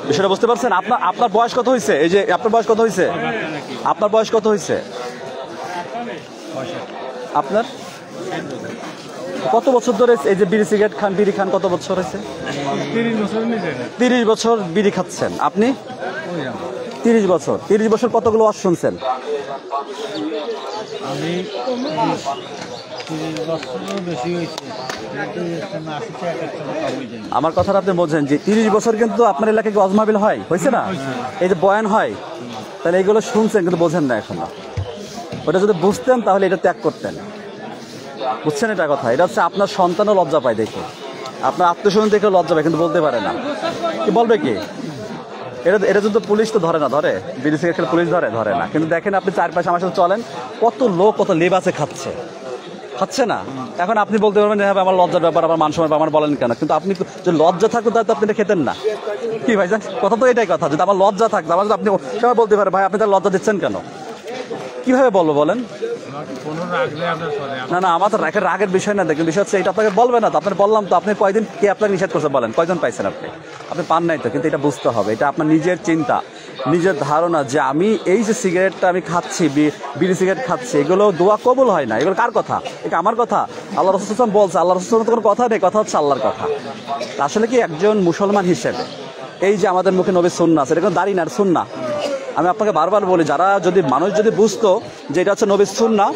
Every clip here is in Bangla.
বিষয়টা বুঝতে পারছেন? আপনার বয়স কত হয়েছে? এই যে আপনার বয়স কত হয়েছে? আপনার বয়স কত হয়েছে? আপনার কত বছর ধরে এই যে বিড়ি সিগারেট খান, বিড়ি খান কত বছর হয়েছে? 30 বছর বিড়ি খাচ্ছেন আপনি? 30 বছর। 30 বছর কতগুলো ওয়াজ শুনছেন? আমার কথাটা আপনি বোঝেন যে 30 বছর কিন্তু আপনার এলাকায় ওয়াজ মাহফিল হয়, হয়েছে না? এই যে বয়ান হয়, তাহলে এগুলো শুনছেন কিন্তু বোঝেন না এখনো। ওটা যদি বুঝতেন তাহলে এটা ত্যাগ করতেন, বুঝছেন? এটা কথা, এটা হচ্ছে আপনার সন্তানও লজ্জা পায় দেখে, আপনার আত্মীয়স্বজন দেখে লজ্জা পায় কিন্তু বলতে পারে না। কি বলবে কি? এটা যদি পুলিশ তো ধরে না, ধরে বিড়ি সিগারেট পুলিশ ধরে না। কিন্তু দেখেন আপনি চারপাশে আমার সাথে চলেন, কত লোক কত লেবাসে খাচ্ছে না। এখন আপনি বলতে পারবেন হ্যাঁ আমার লজ্জার ব্যাপার, আমার মান সম্মান, আমার বলেন কেন? কিন্তু আপনি যে লজ্জা থাকতো তাই তো আপনি এটা খেতেন না। কি ভাই কথা তো এটাই কথা, যদি আমার লজ্জা থাকতো, আমার আপনি সবাই বলতে পারে ভাই আপনি তার লজ্জা দিচ্ছেন কেন? কিভাবে বলবো বলেন? না না, আমার তো রাগের বিষয় না। দেখুন বিষয় হচ্ছে এটা আপনাকে বলবে না তো, আপনার বললাম তো, আপনি কয়দিন কে আপনাকে নিষেধ করছে বলেন? কয়জন পাইছেন আপনি পান নাই তো। কিন্তু এটা বুঝতে হবে, এটা আপনার নিজের চিন্তা, নিজের ধারণা যে আমি এই যে সিগারেটটা আমি খাচ্ছি, বিড়ি সিগারেট খাচ্ছি, এগুলো দোয়া কবুল হয় না। এগুলো কার কথা? এটা আমার কথা? আল্লাহ রাসূল বলছে। আল্লাহ রাসূলের তো কোনো কথা নেই, কথা হচ্ছে আল্লাহর কথা। আসলে কি একজন মুসলমান হিসেবে এই যে আমাদের মুখে নবীর সুন্নাহ আছে, এটা কোনো দাড়ি না, সুন্নাহ। আমি আপনাকে বারবার বলি, মানুষ যদি বুঝতো যে এটা হচ্ছে নবীর সুন্নাহ,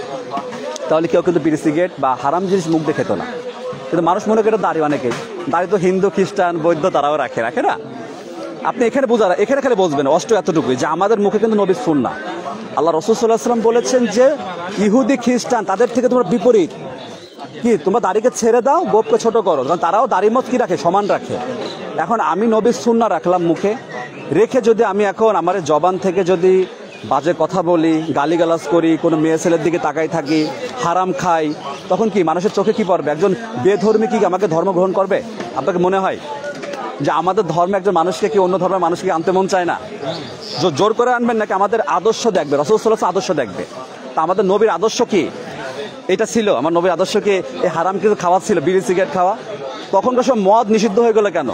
তাহলে কেউ কিন্তু বিড়ি সিগারেট বা হারাম জিনিস মুখ দিয়ে খেত না। কিন্তু মানুষ মনে করে দাড়ি, অনেকেই দাড়ি তো হিন্দু, খ্রিস্টান, বৌদ্ধ তারাও রাখে না। আপনি এখানে খালি বুঝবেন এতটুকুই যে আমাদের মুখে কিন্তু নবীর সুন্নাহ। আল্লাহ রাসূল সাল্লাল্লাহু আলাইহি ওয়াসাল্লাম বলেছেন যে ইহুদি খ্রিস্টান তাদের থেকে তোমরা বিপরীত। কি তোমরা দাড়িকে ছেড়ে দাও, গোপকে ছোট করো, কারণ তারাও দাড়ি মত কি রাখে, সমান রাখে। এখন আমি নবীর সুন্নাহ রাখলাম মুখে, রেখে যদি আমি এখন আমার জবান থেকে যদি বাজে কথা বলি, গালিগালাজ করি, কোনো মেয়ে ছেলের দিকে তাকাই থাকি, হারাম খাই, তখন কি মানুষের চোখে কি পড়বে? একজন বেধর্মী কি আমাকে ধর্ম গ্রহণ করবে? আপনাকে মনে হয় যে আমাদের ধর্মে একজন মানুষকে কি অন্য ধর্মের মানুষকে আনতে মন চায় না? জোর করে আনবেন নাকি আমাদের আদর্শ দেখবে? রাসূল সাল্লাল্লাহু আলাইহি ওয়াসাল্লাম আদর্শ দেখবে। তা আমাদের নবীর আদর্শ কি? এটা ছিল আমার নবীর আদর্শকে এই হারাম কিছু খাওয়া ছিল, বিড়ি সিগারেট খাওয়া। তখনকার সব মদ নিষিদ্ধ হয়ে গেল কেন?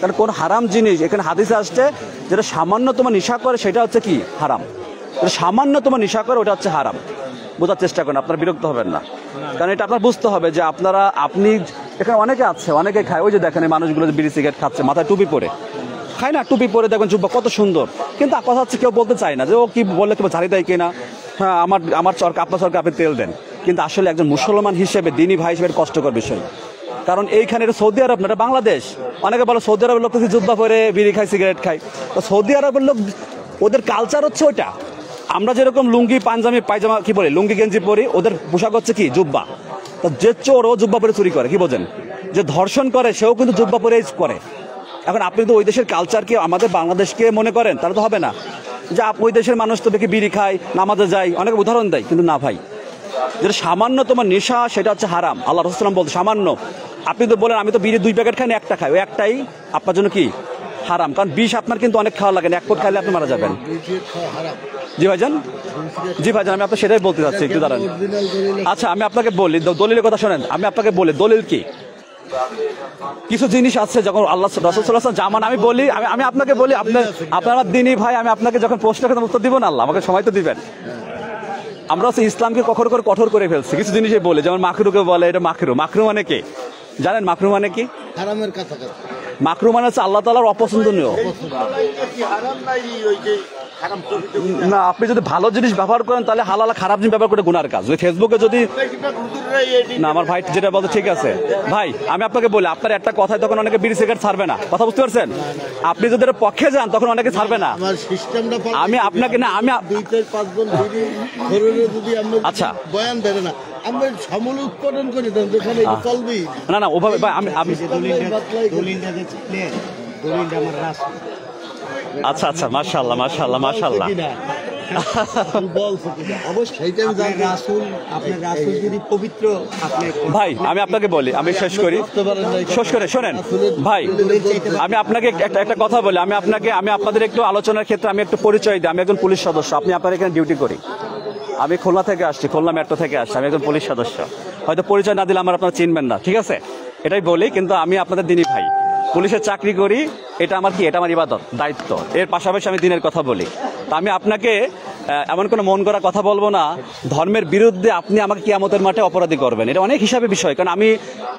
কারণ কোন হারাম জিনিস এখানে হাদিসে আসছে, যেটা সামান্যতম নেশা করে সেটা হচ্ছে কি হারাম। সামান্যতম নেশা করে ওটা হচ্ছে হারাম। বোঝার চেষ্টা করেন, আপনারা বিরক্ত হবেন না। কারণ এটা আপনার বুঝতে হবে যে আপনি এখানে অনেকে আছে, অনেকে খায়। ওই যে দেখেন এই মানুষগুলো যে বিড়ি সিগারেট খাচ্ছে, মাথায় টুপি পরে খায় না, টুপি পরে দেখবেন জুব্বা কত সুন্দর, কিন্তু কথা হচ্ছে কেউ বলতে চায় না যে ও কি বললে কেউ ঝাড়ি দেয় কিনা। হ্যাঁ আমার সরকার, আপনার সরকার আপনি তেল দেন, কিন্তু আসলে একজন মুসলমান হিসেবে, দিনী ভাই হিসেবে কষ্টকর বিষয়। কারণ এইখানে এটা সৌদি আরব না, এটা বাংলাদেশ। অনেকে বলে সৌদি আরবের লোক জুব্বা পরে বিড়ি খায়, সিগারেট খায়। তো সৌদি আরবের লোক, ওদের কালচার হচ্ছে ওইটা। আমরা যেরকম লুঙ্গি পাঞ্জাবি পায়জামা কি বলি, লুঙ্গি গেঞ্জি পরি, ওদের পোশাক হচ্ছে কি জুব্বা। তো যে চোর ও জুব্বা পরে চুরি করে, কি বোঝেন? যে ধর্ষণ করে সেও কিন্তু জুব্বা পরে করে। এখন আপনি তো ওই দেশের কালচারকে আমাদের বাংলাদেশকে মনে করেন, তাহলে তো হবে না। যে ওই দেশের মানুষ তো দেখি বিড়ি খায়, নামাজে যায়, অনেক উদাহরণ দেয়, কিন্তু না ভাই, যেটা সামান্য তোমার নেশা সেটা হচ্ছে হারাম। আল্লাহ রাসূল সাল্লাল্লাহু আলাইহি ওয়াসাল্লাম বলতে সামান্য, আপনি তো বলেন আমি তো বিড়ি 2 প্যাকেট খাই না, একটা খাই, ওই একটাই আপনার জন্য কি হারাম। কারণ বিষ আপনার কিন্তু অনেক খাওয়া লাগে না, 1 ফুট খাইলে আপনি মারা যাবেন। জি ভাইজান, আমি আপনাকে সেটাই বলতে চাচ্ছি, একটু দাঁড়ান। আচ্ছা আমি আপনাকে বলি দলিলের কথা শোনেন, আমি আপনাকে বলি দলিল কি। কিছু জিনিস আছে যখন আল্লাহ রাসূল সাল্লাল্লাহু আলাইহি ওয়াসাল্লাম জামান, আমি বলি, আমি আপনাকে বলি, আপনার দিনী ভাই, আমি আপনাকে যখন প্রশ্ন করেন উত্তর দিব না, আল্লাহ আমাকে সময় তো দিবেন। আমরা হচ্ছে ইসলামকে কঠোর করে ফেলছি কিছু জিনিসে বলে, যেমন মাকরুকে বলে এটা মাকরু মানে কি জানেন? মাকরু মানে কি? হারামের কাছাকাছি। মাকরু মানে হচ্ছে আল্লাহ তাআলার অপছন্দনীয়। না, আপনি যদি ভালো জিনিস ব্যবহার করেন তাহলে হালাল, খারাপ জিনিস ব্যবহার করে গুনার কাজ। ফেসবুকে যদি না, আমার ভাই যেটা বলতে ঠিক আছে ভাই, আমি আপনাকে বলি, আপনার একটা কথায় তখন অনেকে বিড়ি সিগারেট ছাড়বে না, কথা বুঝতে পারছেন? আপনি যদি এর পক্ষে যান তখন অনেকে ছাড়বে না। আমি আপনাকে না, আমি 2-4-5 জন আচ্ছা বয়ান দেন না, আমরা সমূল উৎপাদন করি যেখানে চলবি না না ওভাবে ভাই। আমি আচ্ছা আচ্ছা, মাশাআল্লাহ মাশাআল্লাহ মাশাআল্লাহ। ভাই আমি আপনাকে বলি, আমি শেষ করে শোনেন ভাই, আমি আপনাকে একটা কথা বলি, আমি আপনাদের একটু আলোচনার ক্ষেত্রে আমি একটু পরিচয় দিই। আমি একজন পুলিশ সদস্য, আপনার এখানে ডিউটি করি। আমি খুলনা থেকে আসছি, খুলনা মেট্রো থেকে আসছি। আমি একজন পুলিশ সদস্য, হয়তো পরিচয় না দিলে আপনারা চিনবেন না, ঠিক আছে? এটাই বলি, কিন্তু আমি আপনাদের দিনী ভাই, পুলিশের চাকরি করি। এটা আমার কি, এটা আমার ইবাদত, দায়িত্ব। এর পাশাপাশি আমি দিনের কথা বলি। তা আমি আপনাকে এমন কোনো মন করা কথা বলবো না ধর্মের বিরুদ্ধে আপনি আমাকে কিয়ামতের মাঠে অপরাধী করবেন। এটা অনেক হিসাবে বিষয়, কারণ আমি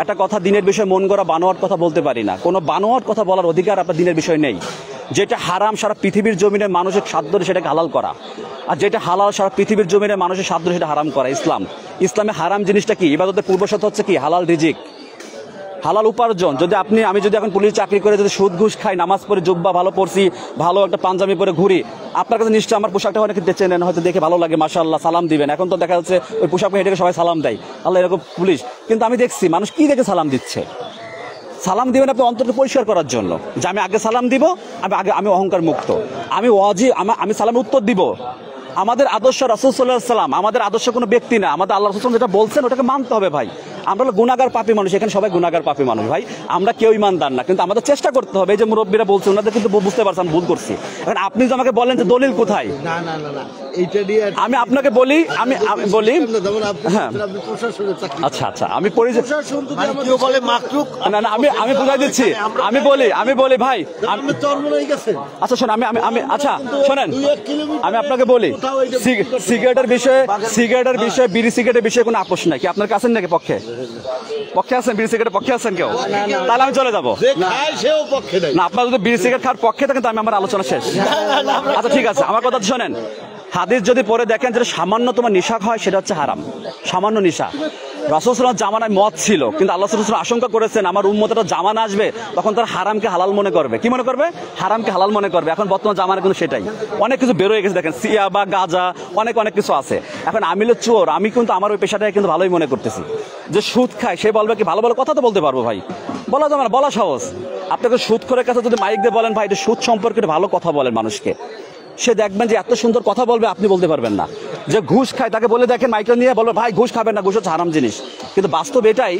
একটা কথা দিনের বিষয়ে মন করা বানোয়াট কথা বলতে পারি না। কোনো বানোয়াট কথা বলার অধিকার আপনার দিনের বিষয় নেই। যেটা হারাম সারা পৃথিবীর জমিনে মানুষের সাধ্য সেটাকে হালাল করা, আর যেটা হালাল সারা পৃথিবীর জমিনে মানুষের সাধ্য সেটা হারাম করা। ইসলামে হারাম জিনিসটা কি? ইবাদতের পূর্বশর্ত হচ্ছে কি? হালাল রিজিক, হালাল উপার্জন। যদি আমি যদি এখন পুলিশ চাকরি করে যদি সুদ ঘুষ খাই, নামাজ পড়ে জুব্বা ভালো পড়ছি, ভালো একটা পাঞ্জাবি পরে ঘুরি, আপনার কাছে নিশ্চয় আমার পোশাকটা অনেকে চেনেন, হয়তো দেখে ভালো লাগে, মাশাআল্লাহ সালাম দিবেন। এখন তো দেখা যাচ্ছে ওই পোশাক হেঁটে সবাই সালাম দেয়, আল্লাহ এরকম পুলিশ। কিন্তু আমি দেখছি মানুষ কি দেখে সালাম দিচ্ছে। সালাম দিবেন আপনি অন্তরকে পরিষ্কার করার জন্য, যে আমি আগে সালাম দিব, আমি অহংকার মুক্ত, আমি সালামের উত্তর দিব। আমাদের আদর্শ রাসূল সাল্লাল্লাহু আলাইহি ওয়াসাল্লাম, আমাদের আদর্শ কোনো ব্যক্তি না, আমাদের আল্লাহ রাসূল যেটা বলছেন ওটাকে মানতে হবে ভাই। আমরা হলো গুনাহগার পাপী মানুষ, এখানে সবাই গুনাহগার পাপী মানুষ ভাই, আমরা কেউ ইমানদার না, কিন্তু আমাদের চেষ্টা করতে হবে। এই যে মুরব্বীরা বলছে ওনাদের কিন্তু বুঝতে পারছেন আমি ভুল করছি। এখন আপনি যে আমাকে বলেন যে দলিল কোথায়, আমি আপনাকে বলি, আমি বলি হ্যাঁ আচ্ছা আমি না আমি বুঝাই দিচ্ছি, আমি বলি ভাই, আচ্ছা শোন আমি আচ্ছা শোনেন, আমি আপনাকে বলি সিগারেটের বিষয়ে বিড়ি সিগারেটের বিষয়ে কোনো আপোষ নাই। কি আপনার কাছে নাকি পক্ষে আছেন? বিড়ি সিগারেটের পক্ষে আছেন কেউ? তাহলে আমি চলে যাবো না। আপনার যদি বিড়ি সিগারেট খাওয়ার পক্ষে থাকেন তো আমার আলোচনা শেষ। আচ্ছা ঠিক আছে, আমার কথা শোনেন। হাদিস যদি পরে দেখেন যেটা সামান্যতম নিশা হয় সেটা হচ্ছে হারাম, সামান্য নিশা। রাসূল সাল্লাল্লাহু আলাইহি ওয়াসাল্লাম জামানায় মদ ছিল, কিন্তু আল্লাহ সাল্লাল্লাহু আলাইহি ওয়াসাল্লাম আশঙ্কা করেছেন আমার উম্মতেরা জামানা আসবে তখন তারা হারামকে হালাল মনে করবে। কি মনে করবে? হারামকে হালাল মনে করবে। এখন বর্তমান জামানা কিন্তু সেটাই, অনেক কিছু বের হয়ে গেছে। দেখেন সিয়াবা, গাঁজা, অনেক কিছু আছে। এখন আমি হলো চোর, আমি কিন্তু আমার ওই পেশাটাকে কিন্তু ভালোই মনে করতেছি। যে সুদ খায় সে বলবে কি, ভালো কথা তো বলতে পারবো ভাই, বলা যাবে না, বলা সহজ। আপনাকে সুদ করে কাছে যদি মাইক দিয়ে বলেন ভাই এটা সুদ সম্পর্কে ভালো কথা বলেন মানুষকে, সে দেখবেন যে এত সুন্দর কথা বলবে, আপনি বলতে পারবেন না। যে ঘুষ খায় তাকে বলে দেখেন, মাইকটা নিয়ে বলবে ভাই ঘুষ খাবেন না, ঘুষ হচ্ছে হারাম জিনিস। কিন্তু বাস্তব এটাই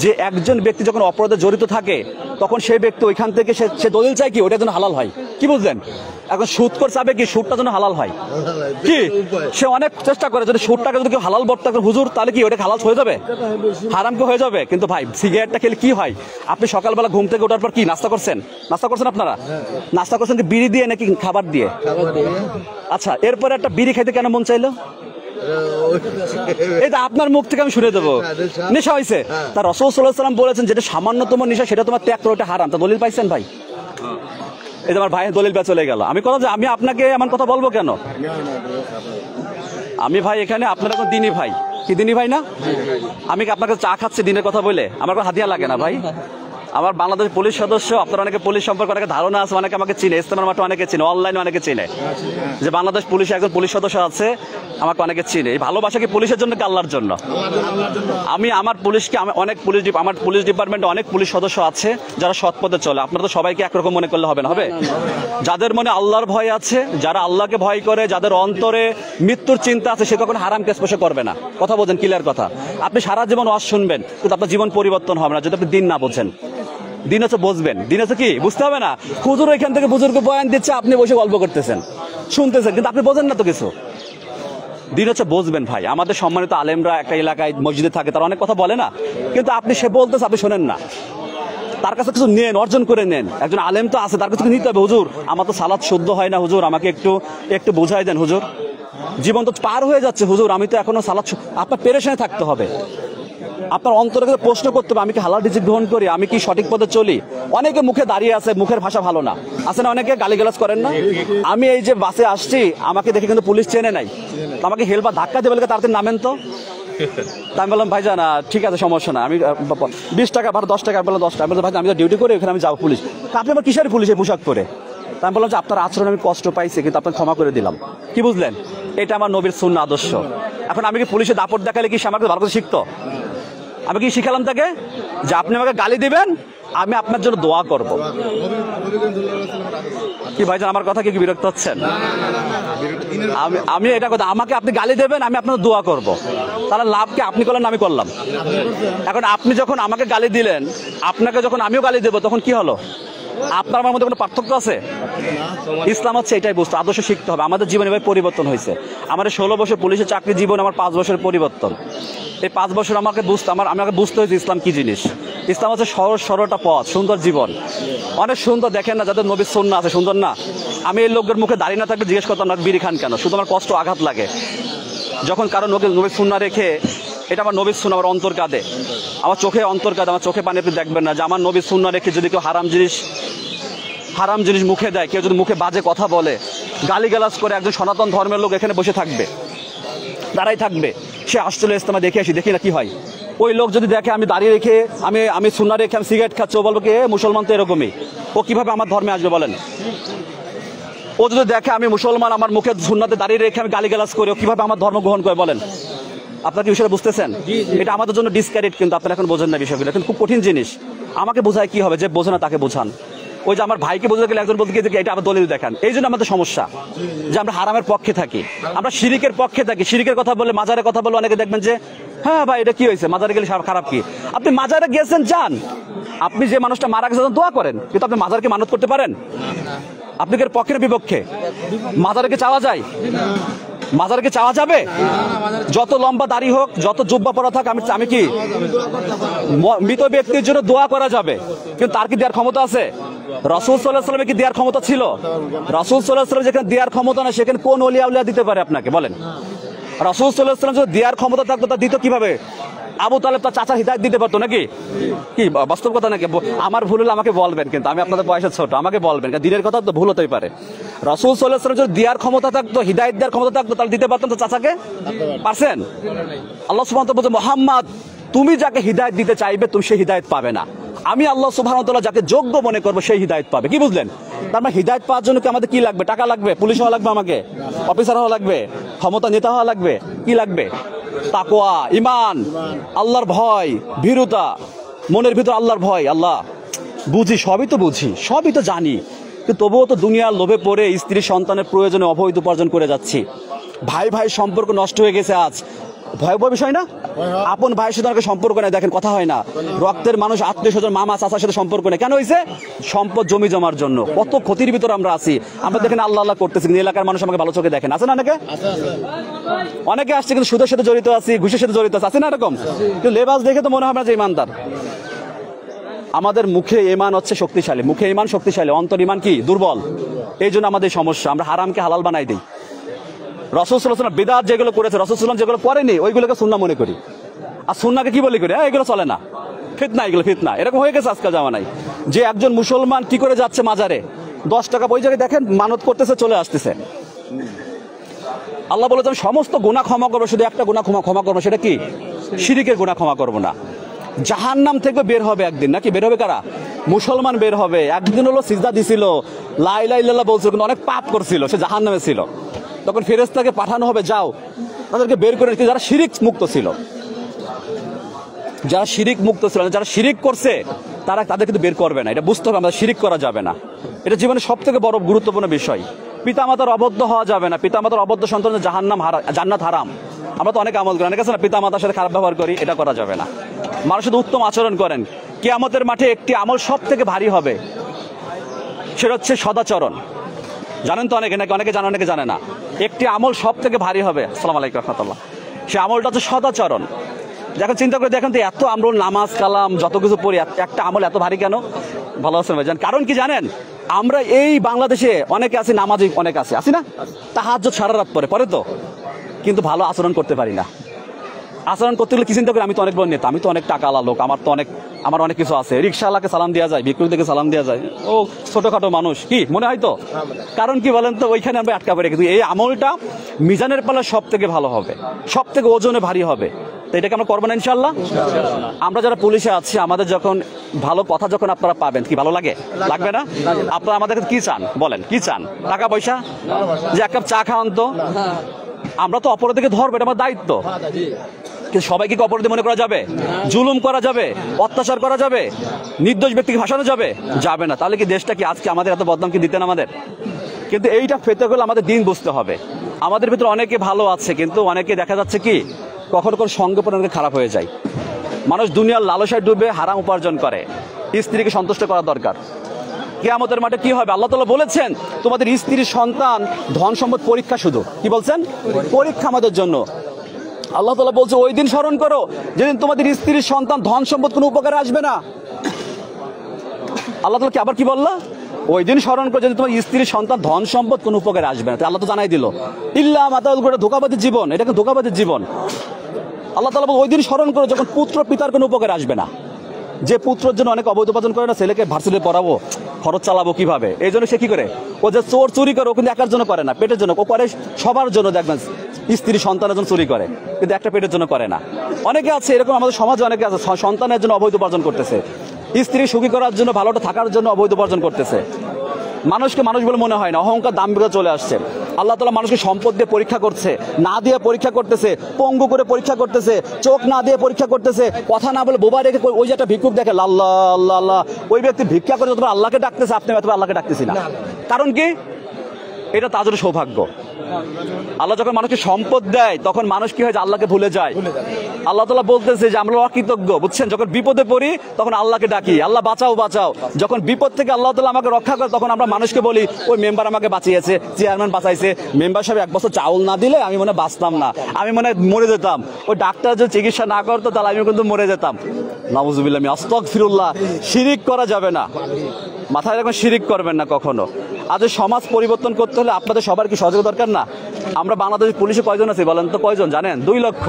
যে একজন ব্যক্তি যখন অপরাধে জড়িত থাকে তখন সেই ব্যক্তি ওইখান থেকে সে দলিল চায় কি ওটা যেন হালাল হয়। কি বুঝলেন? এখন সুদ করে চাবে কি সুদটা যেন হালাল হয়, কি সে অনেক চেষ্টা করে। যদি সুদটাকে যদি কেউ হালাল বলতে হুজুর, তাহলে কি ওটা হালাল হয়ে যাবে? হারাম কি হয়ে যাবে? কিন্তু ভাই সিগারেটটা খেলে কি হয়? আপনি সকালবেলা ঘুম থেকে ওঠার পর কি নাস্তা করছেন আপনারা? নাস্তা করছেন কি বিড়ি দিয়ে নাকি খাবার দিয়ে? আচ্ছা, এরপরে একটা বিড়ি খাইতে কেন মন চাইলো? এটা আপনার মুখ থেকে আমি শুনে দেবো, নেশা হয়েছে। তা রাসূল সাল্লাল্লাহু আলাইহি ওয়াসাল্লাম বলেছেন যেটা সামান্যতম নেশা সেটা তোমার ত্যাগ করো, এটা হারাম। তা দলিল পাইছেন ভাই? এই যে আমার ভাই দলিল পে চলে গেল। আমি কথা যে আমি আপনাকে এমন কথা বলবো কেন? আমি ভাই এখানে আপনার এখন দিনী ভাই, কি দিনী ভাই না? আমি কি আপনাকে চা খাচ্ছি দিনের কথা বলে? আমার কোনো হাদিয়া লাগে না ভাই। আমার বাংলাদেশ পুলিশ সদস্য, আপনার অনেকে পুলিশ সম্পর্কে অনেকে ধারণা আছে, অনেকে আমাকে চিনে, ইস্তেমার মাঠে অনেকে চিনে, অনলাইনে অনেকে চিনে যে বাংলাদেশ পুলিশে একজন পুলিশ সদস্য আছে, আমাকে অনেকে চিনে। এই ভালোবাসা কি পুলিশের জন্য কি আল্লাহর জন্য? আমি আমার পুলিশকে আমার পুলিশ ডিপার্টমেন্টে অনেক পুলিশ সদস্য আছে যারা সৎ পথে চলে। আপনারা তো সবাইকে একরকম মনে করলে হবে না, হবে যাদের মনে আল্লাহর ভয় আছে, যারা আল্লাহকে ভয় করে, যাদের অন্তরে মৃত্যুর চিন্তা আছে, সে কখনো হারামকে স্পর্শ করবে না। কথা বোঝেন? ক্লিয়ার কথা। আপনি সারা জীবন ওয়াজ শুনবেন কিন্তু আপনার জীবন পরিবর্তন হবে না যদি আপনি দিন না বোঝেন। দিন হচ্ছে বুঝবেন, দিন হচ্ছে কি বুঝতে হবে না। হুজুর এখান থেকে বুজুর্গ বয়ান দিচ্ছে, আপনি বসে গল্প করতেছেন, শুনতেছেন, কিন্তু আপনি বোঝেন না তো কিছু। দিন হচ্ছে বুঝবেন ভাই। আমাদের সম্মানিত আলেমরা একটা এলাকায় মসজিদে থাকে, তারা অনেক কথা বলে না, কিন্তু আপনি সে বলতেছে আপনি শোনেন না। তার কাছে কিছু নেন, অর্জন করে নেন। একজন আলেম তো আছে, তার কাছে নিতে হবে। হুজুর আমার তো সালাত শুদ্ধ হয় না, হুজুর আমাকে একটু বোঝাই দেন হুজুর, জীবন তো পার হয়ে যাচ্ছে হুজুর, আমি তো এখনো সালাত। আপনার পেরেশানে থাকতে হবে, আপনার অন্তরে প্রশ্ন করতে হবে আমি কি হালাল রিজিক গ্রহণ করি, আমি কি সঠিক পথে চলি। অনেকে মুখে দাঁড়িয়ে আছে, মুখের ভাষা ভালো না, আছে না অনেকে গালিগালাজ করেন না। আমি এই যে বাসে আসছি আমাকে দেখে কিন্তু পুলিশ চেনে নাই, আমাকে হেলবা ধাক্কা দিয়ে বলে তাড়াতাড়ি নামেন তো। আমি বললাম ভাই জানা ঠিক আছে সমস্যা না, আমি 20 টাকা ভাড়া 10 টাকা, বললাম 10 টাকা। আমি বললাম ভাই আমি তো ডিউটি করি, ওখানে আমি যাবো পুলিশ। আপনি আমার কিসের পুলিশের পোশাক পরে? আমি বললাম যে আপনার আচরণ আমি কষ্ট পাইছি কিন্তু আপনাকে ক্ষমা করে দিলাম। কি বুঝলেন? এটা আমার নবীর সুন্নাহ আদর্শ। এখন আমি কি পুলিশে দাপট দেখালে কি সে আমাকে ভালো করে শিখতো? আমি কি শিখালাম তাকে যে আপনি আমাকে গালি দিবেন, আমি আপনার জন্য দোয়া করব? কি ভাইজান আমার কথা কি বিরক্ত হচ্ছেন? আমি এটা কথা, আমাকে আপনি গালি দেবেন, আমি আপনার দোয়া করব। তাহলে লাভ কি? আপনি করলেন আমি করলাম। এখন আপনি যখন আমাকে গালি দিলেন, আপনাকে যখন আমিও গালি দেবো, তখন কি হলো? আপনার আমার মধ্যে কোনো পার্থক্য আছে? ইসলাম হচ্ছে এটাই বস্তু, আদর্শ শিখতে হবে। আমাদের জীবনে ভাই পরিবর্তন হয়েছে। আমাদের 16 বছর পুলিশের চাকরি জীবন, আমার 5 বছরের পরিবর্তন। এই 5 বছর আমাকে বুঝতে হয়েছে ইসলাম কি জিনিস। ইসলাম হচ্ছে সহজ সরলটা পথ, সুন্দর জীবন, অনেক সুন্দর। দেখেন না যাদের নবীর সুন্নাহ আছে, সুন্দর না? আমি এই লোকের মুখে দাঁড়িয়ে না থাকলে জিজ্ঞেস করতাম না বিড়ি খান কেন, শুধু আমার কষ্ট আঘাত লাগে যখন কারো নবীর সুন্নাহ রেখে, এটা আমার নবীর সুন্নাহ, আমার অন্তর কাঁদে, আমার চোখে অন্তর কাঁদে, আমার চোখে পানি আপনি দেখবেন না যে আমার নবীর সুন্নাহ রেখে যদি কেউ হারাম জিনিস মুখে দেয়, কেউ যদি মুখে বাজে কথা বলে, গালিগালাজ করে, একজন সনাতন ধর্মের লোক এখানে বসে থাকবে, দাঁড়াই থাকবে, সে আসলে ইস্তেমা দেখে আসি, দেখি না কি হয়। ওই লোক যদি দেখে আমি দাঁড়িয়ে রেখে, আমি সুন্নাহ রেখে আমি সিগারেট খাচ্ছি, ও বলবো কি মুসলমান তো এরকমই, ও কিভাবে আমার ধর্মে আসবে বলেন? ও যদি দেখে আমি মুসলমান, আমার মুখে সুন্নাতে দাঁড়িয়ে রেখে আমি গালিগালাজ করি, ও কিভাবে আমার ধর্ম গ্রহণ করে বলেন? আপনার কি বিষয়টা বুঝতেছেন? এটা আমাদের জন্য ডিসক্যারেট, কিন্তু আপনারা এখন বোঝেন না বিষয়গুলো, এখন খুব কঠিন জিনিস। আমাকে বোঝায় কি হবে, যে বোঝে না তাকে বোঝান। ওই যে আমার ভাইকে বোঝাতে গেলে একজন বলতে গিয়ে এটা আমার দলিল দেখান। এই জন্য আমাদের সমস্যা যে আমরা হারামের পক্ষে থাকি, আমরা শিরিকের পক্ষে থাকি। শিরিকের কথা বলে, মাজারের কথা বলে অনেকে দেখবেন যে হ্যাঁ ভাই এটা কি হয়েছে, মাজারে গেলে খারাপ কি? আপনি মাজারে গিয়েছেন, যান, আপনি যে মানুষটা মারা গেছে দোয়া করেন, কিন্তু আপনি মাজারকে মানত করতে পারেন? আপনি কি পক্ষের বিপক্ষে? মাজারকে চাওয়া যায়? মাজারকে চাওয়া যাবে? যত লম্বা দাড়ি হোক, যত জুব্বা পরা থাক, আমি কি মৃত ব্যক্তির জন্য দোয়া করা যাবে, কিন্তু তার কি দেওয়ার ক্ষমতা আছে? রাসূল সাল্লাল্লাহু আলাইহি ওয়াসাল্লামের কি দেওয়ার ক্ষমতা ছিল? রাসূল সাল্লাল্লাহু আলাইহি ওয়াসাল্লাম যেখানে দেওয়ার ক্ষমতা না, সেখানে কোন ওলি আউলিয়া দিতে পারে আপনাকে বলেন? রাসূল সাল্লাল্লাহু আলাইহি ওয়াসাল্লাম যদি দেওয়ার ক্ষমতা থাকতো, তা দিত কিভাবে? আবু তালেব তার চাচার হিদায়াত দিতে পারতো নাকি? কি বাস্তব কথা নাকি? আমার ভুল হলে আমাকে বলবেন, কিন্তু আমি আপনাদের বয়সে ছোট, আমাকে বলবেন, দিনের কথা তো ভুল হতেই পারে। রাসূল সাল্লাল্লাহু আলাইহি ওয়াসাল্লাম যদি দেওয়ার ক্ষমতা থাকতো, হিদায়াত দেওয়ার ক্ষমতা থাকতো, তাহলে দিতে পারতেন তো চাচাকে? পারছেন? আল্লাহ সুবহানাহু ওয়া তাআলা বলছে, মুহাম্মদ তুমি যাকে হিদায়াত দিতে চাইবে, তুমি সেই হিদায়াত পাবে না। আমি আল্লাহ সুবহানাহু ওয়া তাআলা যাকে যোগ্য মনে করবো সেই হিদায়াত পাবে। কি বুঝলেন? তার মানে হিদায়াত পাওয়ার জন্য কি আমাদের কি লাগবে? টাকা লাগবে? পুলিশ হওয়া লাগবে? আমাকে অফিসার হওয়া লাগবে? ক্ষমতা নেতা হওয়া লাগবে? কি লাগবে? তাকওয়া, ঈমান, আল্লাহর ভয়, ভীরুতা, মনের ভিতর আল্লাহর ভয়। আল্লাহ বুঝি, সবই তো বুঝি, সবই তো জানি, কিন্তু তবুও তো দুনিয়ার লোভে পড়ে স্ত্রী সন্তানের প্রয়োজনে অবৈধ উপার্জন করে যাচ্ছি। ভাই ভাই সম্পর্ক নষ্ট হয়ে গেছে আজ। ভয়াবহ বিষয় না? আপন ভাইয়ের সাথে অনেকে সম্পর্ক নেই, দেখেন কথা হয় না। রক্তের মানুষ, আত্মীয় স্বজন, মামা চাচার সাথে সম্পর্ক নেই, কেন হয়েছে? সম্পদ জমি জমার জন্য। কত ক্ষতির ভিতরে আমরা আছি। আমরা দেখেন আল্লাহ আল্লাহ করতেছি, কিন্তু এলাকার মানুষ আমাকে ভালো চোখে দেখেন, আছে না? অনেকে আসছে কিন্তু সুদের সাথে জড়িত আছি, ঘুষের সাথে জড়িত আছে না এরকম? কিন্তু লেবাস দেখে তো মনে হবে না যে ইমানদার। আমাদের মুখে ঈমান হচ্ছে শক্তিশালী, মুখে ঈমান শক্তিশালী, অন্তর ঈমান কি দুর্বল। এই জন্য আমাদের সমস্যা, আমরা হারামকে হালাল বানাই দিই। রাসূল সাল্লাল্লাহু আলাইহি ওয়াসাল্লাম বিদআত যেগুলো করেছে, রাসূল সাল্লাল্লাহু আলাইহি ওয়াসাল্লাম যেগুলো করেনি, ওইগুলোকে সুন্নাহ মনে করি। আর সুন্নাহকে কি বলি করি? এগুলো চলে না, ফিতনা, এগুলো ফিতনা। এরকম হয়ে গেছে আজকাল জামানায়, যে একজন মুসলমান কি করে যাচ্ছে মাজারে, 10 টাকা ওই জায়গায় দেখেন মানত করতেছে, চলে আসতেছে। আল্লাহ বলেছেন সমস্ত গুনাহ ক্ষমা করবো, শুধু একটা গুনাহ ক্ষমা করবো, সেটা কি? শিরিকের গুনাহ ক্ষমা করবো না। জাহান্নাম থেকে বের হবে একদিন, নাকি বের হবে কারা? মুসলমান বের হবে। একদিন হলো সিজদা দিছিল, লা ইলাহা ইল্লাল্লাহ বলছিল, কিন্তু অনেক পাপ করছিল, সে জাহান্নামে ছিল। তখন ফেরেশতাকে পাঠানো হবে, যাও তাদেরকে বের করে নিতে। যারা শিরিক মুক্ত ছিল, যারা শিরিক মুক্ত ছিল, যারা শিরিক করছে, তাদের কিন্তু বের করবে না। এটা বুঝতে হবে, আমাদের শিরিক করা যাবে না। এটা জীবনের সব থেকে বড় গুরুত্বপূর্ণ বিষয়। পিতামাতার অবদ্ধ হওয়া যাবে না। পিতামাতার অবদ্ধ সন্তানের জান্নাত হারাম। আমরা তো অনেক আমল করি, অনেক আছে না, পিতামাতার সাথে খারাপ ব্যবহার করি, এটা করা যাবে না। মানুষের সাথে উত্তম আচরণ করেন। কিয়ামতের মাঠে একটি আমল সব থেকে ভারী হবে, সেটা হচ্ছে সদাচরণ। জানেন তো অনেকে, নাকি অনেকে জানে, অনেকে জানে না। একটি আমল সব থেকে ভারী হবে, আসসালামু আলাইকুম রাহমাতুল্লাহ, সে আমলটা হচ্ছে সদাচরণ। যখন চিন্তা করে দেখেন তো, এত আমরা নামাজ কালাম যত কিছু পড়ি, একটা আমল এত ভারী কেন? ভালো আছেন ভাই? কারণ কি জানেন? আমরা এই বাংলাদেশে অনেকে আছি, নামাজি অনেক আছে, আছি না? তাহাজ্জুদ সারা রাত পরে তো, কিন্তু ভালো আচরণ করতে পারি না। আচরণ করতে গেলে কি চিন্তা করি? আমি তো অনেক বড় নেতা, আমি তো অনেক টাকা আলা লোক, আমার অনেক কিছু আছে। রিক্সাওয়ালাকে সালাম দেওয়া যায়, ভিক্ষুকদেরকে সালাম দেওয়া যায়, ও ছোটখাটো মানুষ, কি মনে হয় তো? কারণ কি বলেন তো, ওইখানে আমরা আটকা পড়ে গেছি। এই আমলটা মিজানের পাল্লা সব থেকে ভালো হবে, সব থেকে ওজনে ভারী হবে। তো এটাকে আমরা করবো না ইনশাল্লাহ? আমরা যারা পুলিশে আছি, আমাদের যখন ভালো কথা যখন আপনারা পাবেন, কি ভালো লাগে? লাগবে না? আপনারা আমাদের কি চান বলেন? কি চান? টাকা পয়সা? যে এক কাপ চা খাওয়ান তো? আমরা তো অপরাধীকে ধরবো, এটা আমার দায়িত্ব। কিন্তু সবাইকে কি অপরাধী মনে করা যাবে? জুলুম করা যাবে? অত্যাচার করা যাবে? নির্দোষ ব্যক্তিকে ভাসানো যাবে? যাবে না। তাহলে কি দেশটা কি আজকে আমাদের এত বদনাম কি দিতেন আমাদের? কিন্তু এইটা পেতে গেলে আমাদের দিন বুঝতে হবে। আমাদের ভিতরে অনেকে ভালো আছে, কিন্তু অনেকে দেখা যাচ্ছে কি কখনো কোনো সঙ্গে পরে অনেকে খারাপ হয়ে যায়। মানুষ দুনিয়ার লালসায় ডুবে হারাম উপার্জন করে। স্ত্রীকে সন্তুষ্ট করা দরকার। কিয়ামতের মাঠে কি হবে? আল্লাহ তাআলা বলেছেন তোমাদের স্ত্রীর সন্তান ধন সম্পদ পরীক্ষা। শুধু কি বলছেন? পরীক্ষা আমাদের জন্য। আল্লাহ তাআলা বলছে ওই দিন স্মরণ করো যেদিন তোমাদের স্ত্রীর সন্তান ধন সম্পদ কোনো উপকারে আসবে না। আল্লাহ তাআলা কি আবার কি বললো, ওই দিন স্মরণ করে যদি তোমার স্ত্রী সন্তান ধন সম্পদ কোনো উপকারে আসবে না। আল্লাহ তো জানাই দিল ইল্লা মাতাউল গুরু, ধোঁকাবাজির জীবন, এটা কিন্তু ধোঁকাবাজির জীবন। আল্লাহ তাআলা ওই দিন স্মরণ করে যখন পুত্র পিতার কোনো উপকারে আসবে না। যে পুত্রের জন্য অনেক অবৈধ উপার্জন করে না, ছেলেকে ভার্সিটিতে পড়াবো, খরচ চালাবো কিভাবে, এই জন্য সে কি করে, ও যে চোর চুরি করে ও কিন্তু একার জন্য করে না, পেটের জন্য ও করে সবার জন্য। দেখবেন স্ত্রী সন্তানের জন্য চুরি করে, কিন্তু একটা পেটের জন্য করে না। অনেকে আছে এরকম, আমাদের সমাজে অনেকে আছে সন্তানের জন্য অবৈধ উপার্জন করতেছে, স্ত্রী সুখী করার জন্য, ভালোটা থাকার জন্য অবৈধ উপার্জন করতেছে। মানুষকে মানুষ বলে মনে হয় না, অহংকার দাম্ভিকতা চলে আসছে। আল্লাহ তাআলা মানুষকে সম্পদ দিয়ে পরীক্ষা করছে, না দিয়ে পরীক্ষা করতেছে, পঙ্গু করে পরীক্ষা করতেছে, চোখ না দিয়ে পরীক্ষা করতেছে, কথা না বলে বোবা রেখে। ওই যে একটা ভিক্ষুক দেখে আল্লাহ আল্লাহ আল্লাহ, ওই ব্যক্তি ভিক্ষা করে যতবার আল্লাহকে ডাকতেছে, আপনি হয়তো আল্লাহকে ডাকতেছি না। কারণ কি, এটা তার জন্য সৌভাগ্য। আল্লাহ যখন মানুষকে সম্পদ দেয় তখন মানুষ কি হয়, আল্লাহকে ভুলে যায়। আল্লাহ তাআলা বলতেছে যে আমরা অকৃতজ্ঞ, বুঝছেন। যখন বিপদে পড়ি তখন আল্লাহকে ডাকি, আল্লাহ বাঁচাও বাঁচাও। যখন বিপদ থেকে আল্লাহ তাআলা আমাকে রক্ষা করে তখন আমরা মানুষকে বলি ওই মেম্বার আমাকে বাঁচিয়েছে, চেয়ারম্যান বাঁচাইছে, মেম্বার সাহেব 1 বছর চাউল না দিলে আমি মনে বাঁচতাম না, আমি মনে মরে যেতাম, ওই ডাক্তার যদি চিকিৎসা না করতো তাহলে আমি কিন্তু মরে যেতাম। নাউজুবিল্লাহ, আস্তাগফিরুল্লাহ। শিরিক করা যাবে না, মাথায় রাখবেন, শিরিক করবেন না কখনো। আজ সমাজ পরিবর্তন করতে হলে আপনাদের সবার কি সহযোগিতা দরকার না? আমরা বাংলাদেশ পুলিশে কয়জন আছি বলেন তো, কয়জন জানেন? 2 লক্ষ,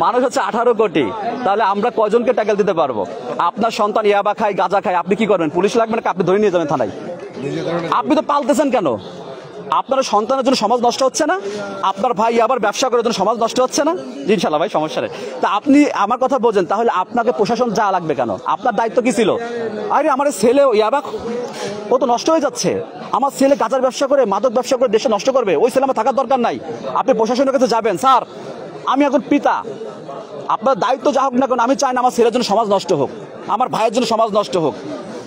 মানুষ হচ্ছে 18 কোটি। তাহলে আমরা কয়জনকে ট্যাকেল দিতে পারবো? আপনার সন্তান ইয়াবা খায়, গাঁজা খায়, আপনি কি করবেন? পুলিশ লাগবে নাকি আপনি ধরে নিয়ে যাবেন থানায়? আপনি তো পালতেছেন কেন? আপনার সন্তানের জন্য সমাজ নষ্ট হচ্ছে না? আপনার ভাই আবার ব্যবসা করার জন্য সমাজ নষ্ট হচ্ছে না? ইনশাল্লাহ ভাই, সমস্যা নেই। তা আপনি আমার কথা বোঝেন, তাহলে আপনাকে প্রশাসন যা লাগবে কেন? আপনার দায়িত্ব কি ছিল? আরে আমার ছেলে ইয়াবা ও তো নষ্ট হয়ে যাচ্ছে, আমার ছেলে গাঁজার ব্যবসা করে, মাদক ব্যবসা করে দেশে নষ্ট করবে, ওই ছেলে আমার থাকার দরকার নাই। আপনি প্রশাসনের কাছে যাবেন, স্যার আমি এখন পিতা, আপনার দায়িত্ব যা হোক না কেন, আমি চাই না আমার ছেলের জন্য সমাজ নষ্ট হোক, আমার ভাইয়ের জন্য সমাজ নষ্ট হোক।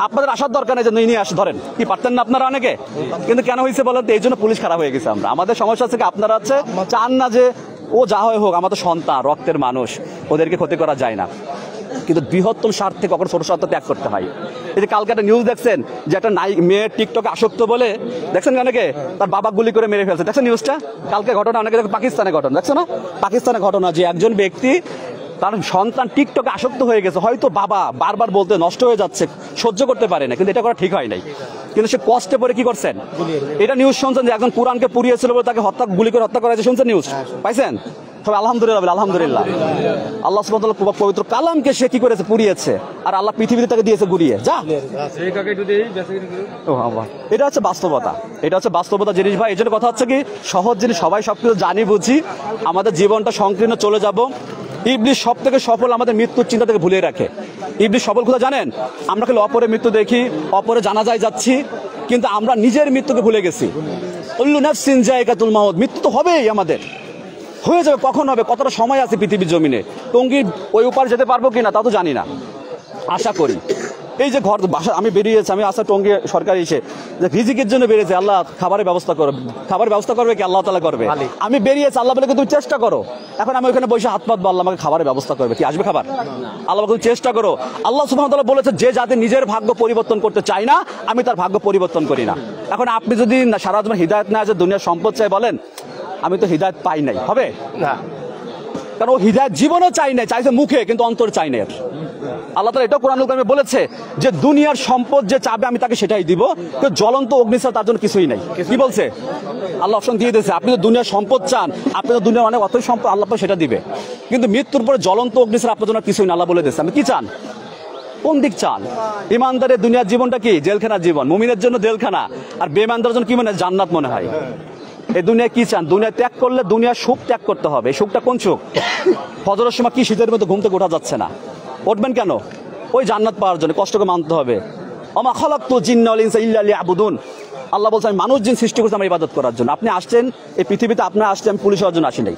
আপনাদের আসার দরকার নেই যে নিয়ে আসে, ধরেন কি পারতেন না আপনারা অনেকে, কিন্তু কেন হয়েছে বলেন তো? এই জন্য পুলিশ খারাপ হয়ে গেছে। আমাদের সমস্যা আছে কি, আপনারা আছে চান না যে ও যা হয় হোক, আমাদের সন্তান, রক্তের মানুষ, ওদেরকে ক্ষতি করা যায় না। কিন্তু বৃহত্তম স্বার্থে কখনো ছোট স্বার্থ ত্যাগ করতে হয়। এই যে কালকে একটা নিউজ দেখছেন যে একটা মেয়ে টিকটকে আসক্ত বলে, দেখছেন অনেকে তার বাবা গুলি করে মেরে ফেলছে, দেখছেন নিউজটা? কালকে ঘটনা, অনেকে পাকিস্তানের ঘটনা দেখছো না? পাকিস্তানের ঘটনা যে একজন ব্যক্তি তার সন্তান টিকটকে আসক্ত হয়ে গেছে, হয়তো বাবা বারবার বলতে নষ্ট হয়ে যাচ্ছে, সহ্য করতে পারে না, কিন্তু এটা করা ঠিক হয় নাই, কিন্তু সে কষ্টে পড়ে কি করছেন? এটা নিউজ শুনছেন যে একজন কোরআনকে পুড়িয়েছিল বলে তাকে গুলি করে হত্যা করা হয়েছে, শুনছেন নিউজ? পাইছেন? তবে আলহামদুলিল্লাহ, আলহামদুলিল্লাহ, আল্লাহ সুবহানাহু ওয়া তাআলা পবিত্র কালামকে সে কি করেছে? পুড়িয়েছে, আর আল্লাহ পৃথিবীতে তাকে দিয়েছে গুড়িয়ে। যা, এটা হচ্ছে বাস্তবতা, এটা হচ্ছে বাস্তবতা জিনিস ভাই। এই জন্য কথা হচ্ছে কি, সহজ জিনিস সবাই সবকিছু জানি বুঝি, আমাদের জীবনটা সংকীর্ণ চলে যাব। ইবলিস সব থেকে সফল আমাদের মৃত্যুর চিন্তা থেকে ভুলিয়ে রাখে। ইবলিস সফল কোথায় জানেন? আমরা খালি অপরের মৃত্যু দেখি, অপরে জানাজায় যাচ্ছি, কিন্তু আমরা নিজের মৃত্যুকে ভুলে গেছি। কুল্লু নাফসিন যায়কাতুল মাউত, মৃত্যু তো হবেই, আমাদের হয়ে যাবে, কখন হবে, কতটা সময় আছে পৃথিবীর জমিনে, টঙ্গীর ওই উপার যেতে পারবো কিনা তা তো জানি না, আশা করি। এই যে ঘর বাসা আমি বেরিয়েছি, আমি আসা টঙ্গী সরকারি এসে যে রিজিকের জন্য বেরিয়েছে, আল্লাহ খাবারের ব্যবস্থা করবে, খাবারের ব্যবস্থা করবে কি? আল্লাহ তাআলা করবে। আমি বেরিয়েছি, আল্লাহ বলে তুমি চেষ্টা করো। এখন আমি ওখানে বসে হাত পাতবো, আল্লাহ আমাকে খাবারের ব্যবস্থা করবে কি? আসবে খাবার? আল্লাহ বলে চেষ্টা করো। আল্লাহ সুবহানাহু ওয়া তাআলা বলেছে যে যাতে নিজের ভাগ্য পরিবর্তন করতে চায় না, আমি তার ভাগ্য পরিবর্তন করি না। এখন আপনি যদি সারা জীবন হিদায়াত না আছে, দুনিয়ার সম্পদ চাই, বলেন আমি তো হিদায়াত পাই নাই, হবে না? কারণ ও হিদায়াত জীবনও চাই নাই, চাইছে মুখে, কিন্তু অন্তর চাই নাই। আল্লাহ তাআলা এটা কোরআনুল কারিমে বলেছে যে দুনিয়ার সম্পদ যে চাবে আমি তাকে সেটাই দিব, কিন্তু জ্বলন্ত অগ্নি ছাড়া তার জন্য কিছুই নাই। কি বলছে আল্লাহ? অপশন দিয়ে দিয়েছে, আপনি তো দুনিয়ার সম্পদ চান, আপনি তো দুনিয়ার অনেক অতই সম্পদ, আল্লাহ সেটা দিবে, কিন্তু মৃত্যুর পরে জ্বলন্ত অগ্নি ছাড়া আপনার জন্য কিছুই না। আল্লাহ বলে দিয়েছে, আপনি কি চান, কোন দিক চান? ইমানদারের দুনিয়ার জীবনটা কি? জেলখানার জীবন। মুমিনের জন্য জেলখানা, আর বেঈমানদের জন্য কি মনে হয়? জান্নাত মনে হয়। এই দুনিয়া কি চান? দুনিয়া ত্যাগ করলে দুনিয়ার সুখ ত্যাগ করতে হবে। এই সুখটা কোন সুখ? ফজরের সময় কি শীতের মধ্যে ঘুম থেকে ওঠা যাচ্ছে না, উঠবেন কেন? ওই জান্নাত পাওয়ার জন্য কষ্টকে মানতে হবে। ওমা খালাকতুল জিন্না ওয়াল ইনসা ইল্লা লিয়াবুদুন। আল্লাহ বলছেন আমি মানুষ জিন সৃষ্টি করেছি আমার ইবাদত করার জন্য। আপনি আসছেন এই পৃথিবীতে, আপনার আসছেন আমি পুলিশ হওয়ার জন্য আসি নাই,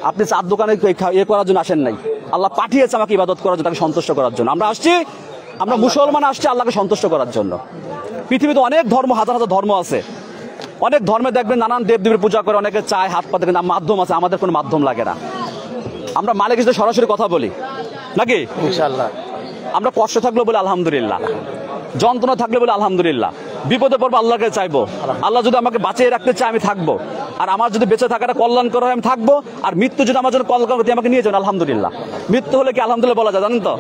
আপনি চার দোকানে ইয়ে করার জন্য আসেন নাই। আল্লাহ পাঠিয়েছে আমাকে ইবাদত করার জন্য, তাকে সন্তুষ্ট করার জন্য। আমরা আসছি, আমরা মুসলমান আসছি আল্লাহকে সন্তুষ্ট করার জন্য। পৃথিবীতে অনেক ধর্ম, হাজার হাজার ধর্ম আছে, অনেক ধর্মে দেখবেন নানান দেবদেবীর পূজা করে, অনেকে চায় হাত পাতে, কিন্তু মাধ্যম আছে, আমাদের কোনো মাধ্যম লাগে না। আমরা মালিকের সাথে সরাসরি কথা বলি নাকি? ইনশাআল্লাহ। আমরা কষ্ট থাকলে বলে আলহামদুলিল্লাহ, যন্ত্রণা থাকলে বলে আলহামদুলিল্লাহ, বিপদে পড়বো আল্লাহকে চাইবো, আল্লাহ যদি আমাকে বাঁচিয়ে রাখতে চায় আমি থাকবো, আর আমার যদি বেঁচে থাকাটা কল্যাণকর হয় আমি থাকবো, আর মৃত্যু যদি আমার জন্য কল্যাণকর হয় আমাকে নিয়ে যাবেন আলহামদুলিল্লাহ। মৃত্যু হলে কি আলহামদুলিল্লাহ বলা যায় জানেন তো?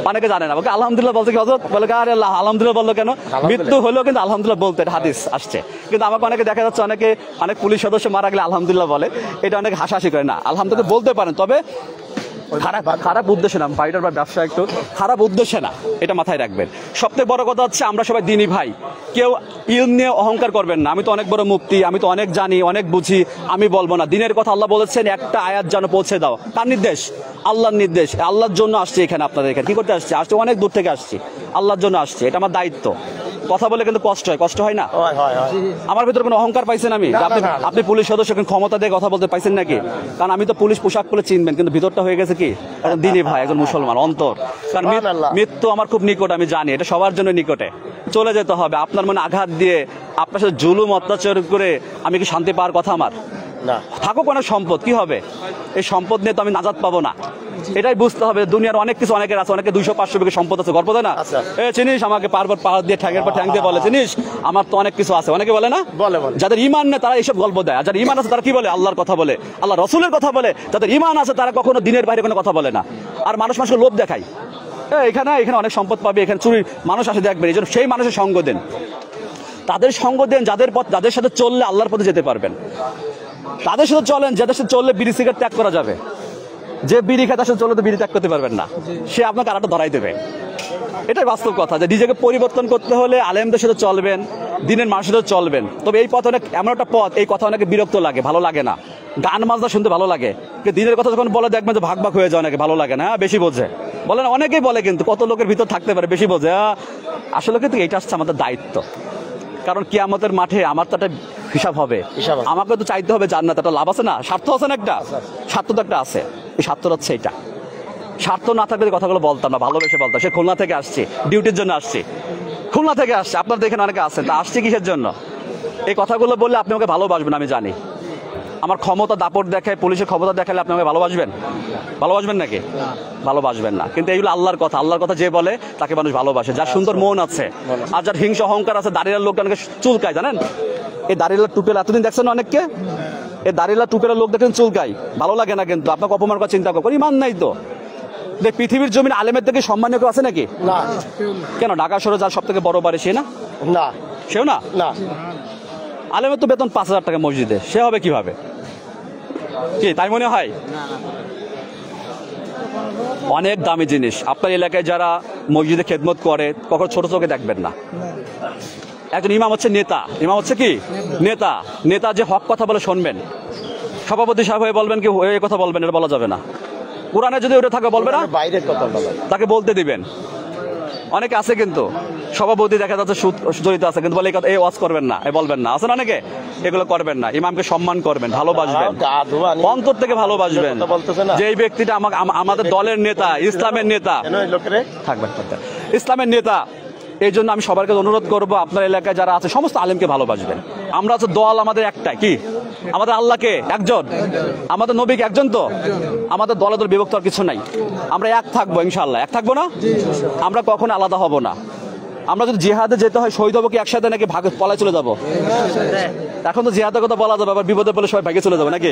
অনেকে জানে না, ওকে আলহামদুলিল্লাহ বলতে কি হজরত বলে আরে আল্লাহ আলহামদুলিল্লাহ বললো কেন? মৃত্যু হলেও কিন্তু আলহামদুলিল্লাহ বলতে এটা হাদিস আসছে। কিন্তু আমাকে অনেকে দেখা যাচ্ছে অনেক পুলিশ সদস্য মারা গেলে আলহামদুলিল্লাহ বলে, এটা অনেক হাসাহাসি করে না। আলহামদুলিল্লাহ বলতে পারেন, তবে খারাপ উদ্দেশ্যে না, ফাইটার বা ব্যবসা একটু খারাপ উদ্দেশ্যে না, এটা মাথায় রাখবেন। সবথেকে বড় কথা হচ্ছে আমরা সবাই দিনী ভাই, কেউ ইলম নিয়ে অহংকার করবেন না। আমি তো অনেক বড় মুফতি, আমি তো অনেক জানি, অনেক বুঝি, আমি বলবো না। দিনের কথা আল্লাহ বলেছেন একটা আয়াত যেন পৌঁছে দাও, তার নির্দেশ, আল্লাহর নির্দেশ। আল্লাহর জন্য আসছি এখানে, আপনাদের এখানে কি করতে আসছি? অনেক দূর থেকে আসছি, আল্লাহর জন্য আসছি, এটা আমার দায়িত্ব। কথা বলে কিন্তু কষ্ট হয় না? আমার ভিতরে কোনো অহংকার পাইছেন আমি? আপনি পুলিশ সদস্য ক্ষমতা দিয়ে কথা বলতে পাইছেন নাকি? কারণ আমি তো পুলিশ পোশাক পরে চিনবেন, কিন্তু ভিতরটা হয়ে গেছে কি একজন দিনী ভাই, একজন মুসলমান অন্তর। কারণ মৃত্যু আমার খুব নিকট, আমি জানি এটা সবার জন্য নিকটে, চলে যেতে হবে। আপনার মনে আঘাত দিয়ে, আপনার সাথে জুলুম অত্যাচার করে আমি কি শান্তি পাওয়ার কথা? আমার থাকুক অনেক সম্পদ, কি হবে? এই সম্পদ নিয়ে তো আমি নাজাত পাবো না। এটাই বুঝতে হবে। দুনিয়ার অনেক কিছু অনেকের আছে, অনেকে 200-500 বিঘা সম্পদ আছে, গর্ব দেয় না? চিনিস আমাকে পাহাড় দিয়ে ঠ্যাঙের পর ঠ্যাং দিয়ে বলে, চিনিস আমার তো অনেক কিছু আছে, অনেকে বলে না? যাদের ইমান নেই তারা এইসব গল্প দেয়, আর যাদের ইমান আছে তারা কি বলে? আল্লাহর কথা বলে, আল্লাহ রসুলের কথা বলে। যাদের ইমান আছে তারা কখনো দিনের বাইরে কোনো কথা বলে না, আর মানুষকে লোভ দেখায়। এখানে অনেক সম্পদ পাবে, এখানে চুরির মানুষ আসে দেখবেন, এই জন্য সেই মানুষের সঙ্গ দেন, তাদের সঙ্গ দেন যাদের সাথে চললে আল্লাহর পথে যেতে পারবেন। তাদের সাথে চলেন যাদের সাথে চললে বিড়ি সিগারেট ত্যাগ করা যাবে। যে বিড়ি খায় তার সাথে চললে তো বিড়ি ত্যাগ করতে পারবেন না, সে আপনাকে আরেকটা ধরাই দেবে। এটাই বাস্তব কথা, যে নিজেকে পরিবর্তন করতে হলে আলেমদের সাথে চলবেন, দিনের মানুষের সাথে চলবেন। তবে এই পথ এমন একটা পথ, এই কথা অনেকে বিরক্ত লাগে, ভালো লাগে না। গান মাজনা শুনতে ভালো লাগে, কিন্তু দিনের কথা যখন বলে দেখবেন যে ভাগ হয়ে যায়, অনেকে ভালো লাগে না, বেশি বোঝে বলে না, অনেকেই বলে, কিন্তু কত লোকের ভিতর থাকতে পারে বেশি বোঝে। আসলে কিন্তু এটা হচ্ছে আমাদের দায়িত্ব, কারণ কিয়ামতের মাঠে আমার তো একটা হিসাব হবে, আমাকে তো চাইতে হবে জান্নাত। একটা লাভ আছে না, স্বার্থ আছে না, একটা স্বার্থ তো একটা আছে। এই স্বার্থ হচ্ছে এটা, স্বার্থ না থাকলে কথাগুলো বলতাম না, ভালোবেসে বলতাম। সে খুলনা থেকে আসছি, ডিউটির জন্য আসছি, খুলনা থেকে আসছে, আপনার দেখেন অনেকে আছেন, তা আসছে কিসের জন্য? এই কথাগুলো বললে আপনি আমাকে ভালোবাসবেন, আমি জানি। আমার ক্ষমতা দাপট দেখায়, পুলিশের ক্ষমতা দেখালে আপনি আমাকে ভালোবাসবেন নাকি? ভালোবাসবেন না। কিন্তু এইগুলো আল্লাহর কথা যে বলে তাকে মানুষ ভালোবাসে, যার সুন্দর মন আছে। আর যার হিংসা অহংকার আছে, দাঁড়িয়ে লোক অনেকে চুলকায়, জানেন? এই দাঁড়িয়ে টুপের এতদিন দেখছেন অনেককে, এই দাঁড়িয়ে টুপের লোক দেখেন চুলকায়, ভালো লাগে না। কিন্তু আপনাকে অপমান করার চিন্তা করেন, ইমান নাই তো। দেখ পৃথিবীর জমিন আলেমের থেকে সম্মানীয় কেউ আছে নাকি? কেন? ঢাকা শহরে যার সব থেকে বড় বাড়ি সে না? সেও না। আলেমের তো বেতন 5,000 টাকা মসজিদে, সে হবে কিভাবে? কি তাই মনে হয়? অনেক দামি জিনিস। আপনার এলাকায় যারা মসজিদে খেদমত করে কখনো ছোট চোখে দেখবেন না। একজন ইমাম হচ্ছে নেতা, ইমাম হচ্ছে কি নেতা, যে হক কথা বলে শুনবেন। সভাপতি সাহেব হয়ে বলবেন কি এই কথা বলবেন, এটা বলা যাবে না। কোরআনে যদি ওটা থাকে বলবে না, বাইরের কথা তাকে বলতে দিবেন। অনেকে আছে কিন্তু সভাপতি দেখা যাচ্ছে সুদ জড়িত আছে, কিন্তু বলে এই ওয়াজ করবেন না, বলবেন না, আছেন অনেকে, এগুলো করবেন না। ইমামকে সম্মান করবেন, ভালোবাসবেন, অন্তর থেকে ভালোবাসবেন। যে এই ব্যক্তিটা আমাদের দলের নেতা, ইসলামের নেতা থাকবেন, ইসলামের নেতা। এই জন্য আমি সবার কাছে অনুরোধ করবো, আপনার এলাকায় যারা আছে সমস্ত আলেমকে ভালোবাসবেন। আমরা হচ্ছে দল আমাদের একটাই, কি আমাদের আল্লাহকে একজন, আমাদের নবীকে একজন, তো আমাদের দলে দল বিভক্ত আর কিছু নাই। আমরা এক থাকবো ইনশাআল্লাহ, এক থাকবো না, আমরা কখনো আলাদা হব না। আমরা যদি জিহাদে যেতে হয় শহীদ হবো কি একসাথে, নাকি ভাগে পলায় চলে যাবো? এখন তো জিহাদের কথা বলা যাবে, আবার বিপদে পড়লে সবাই ভাগে চলে যাবে নাকি?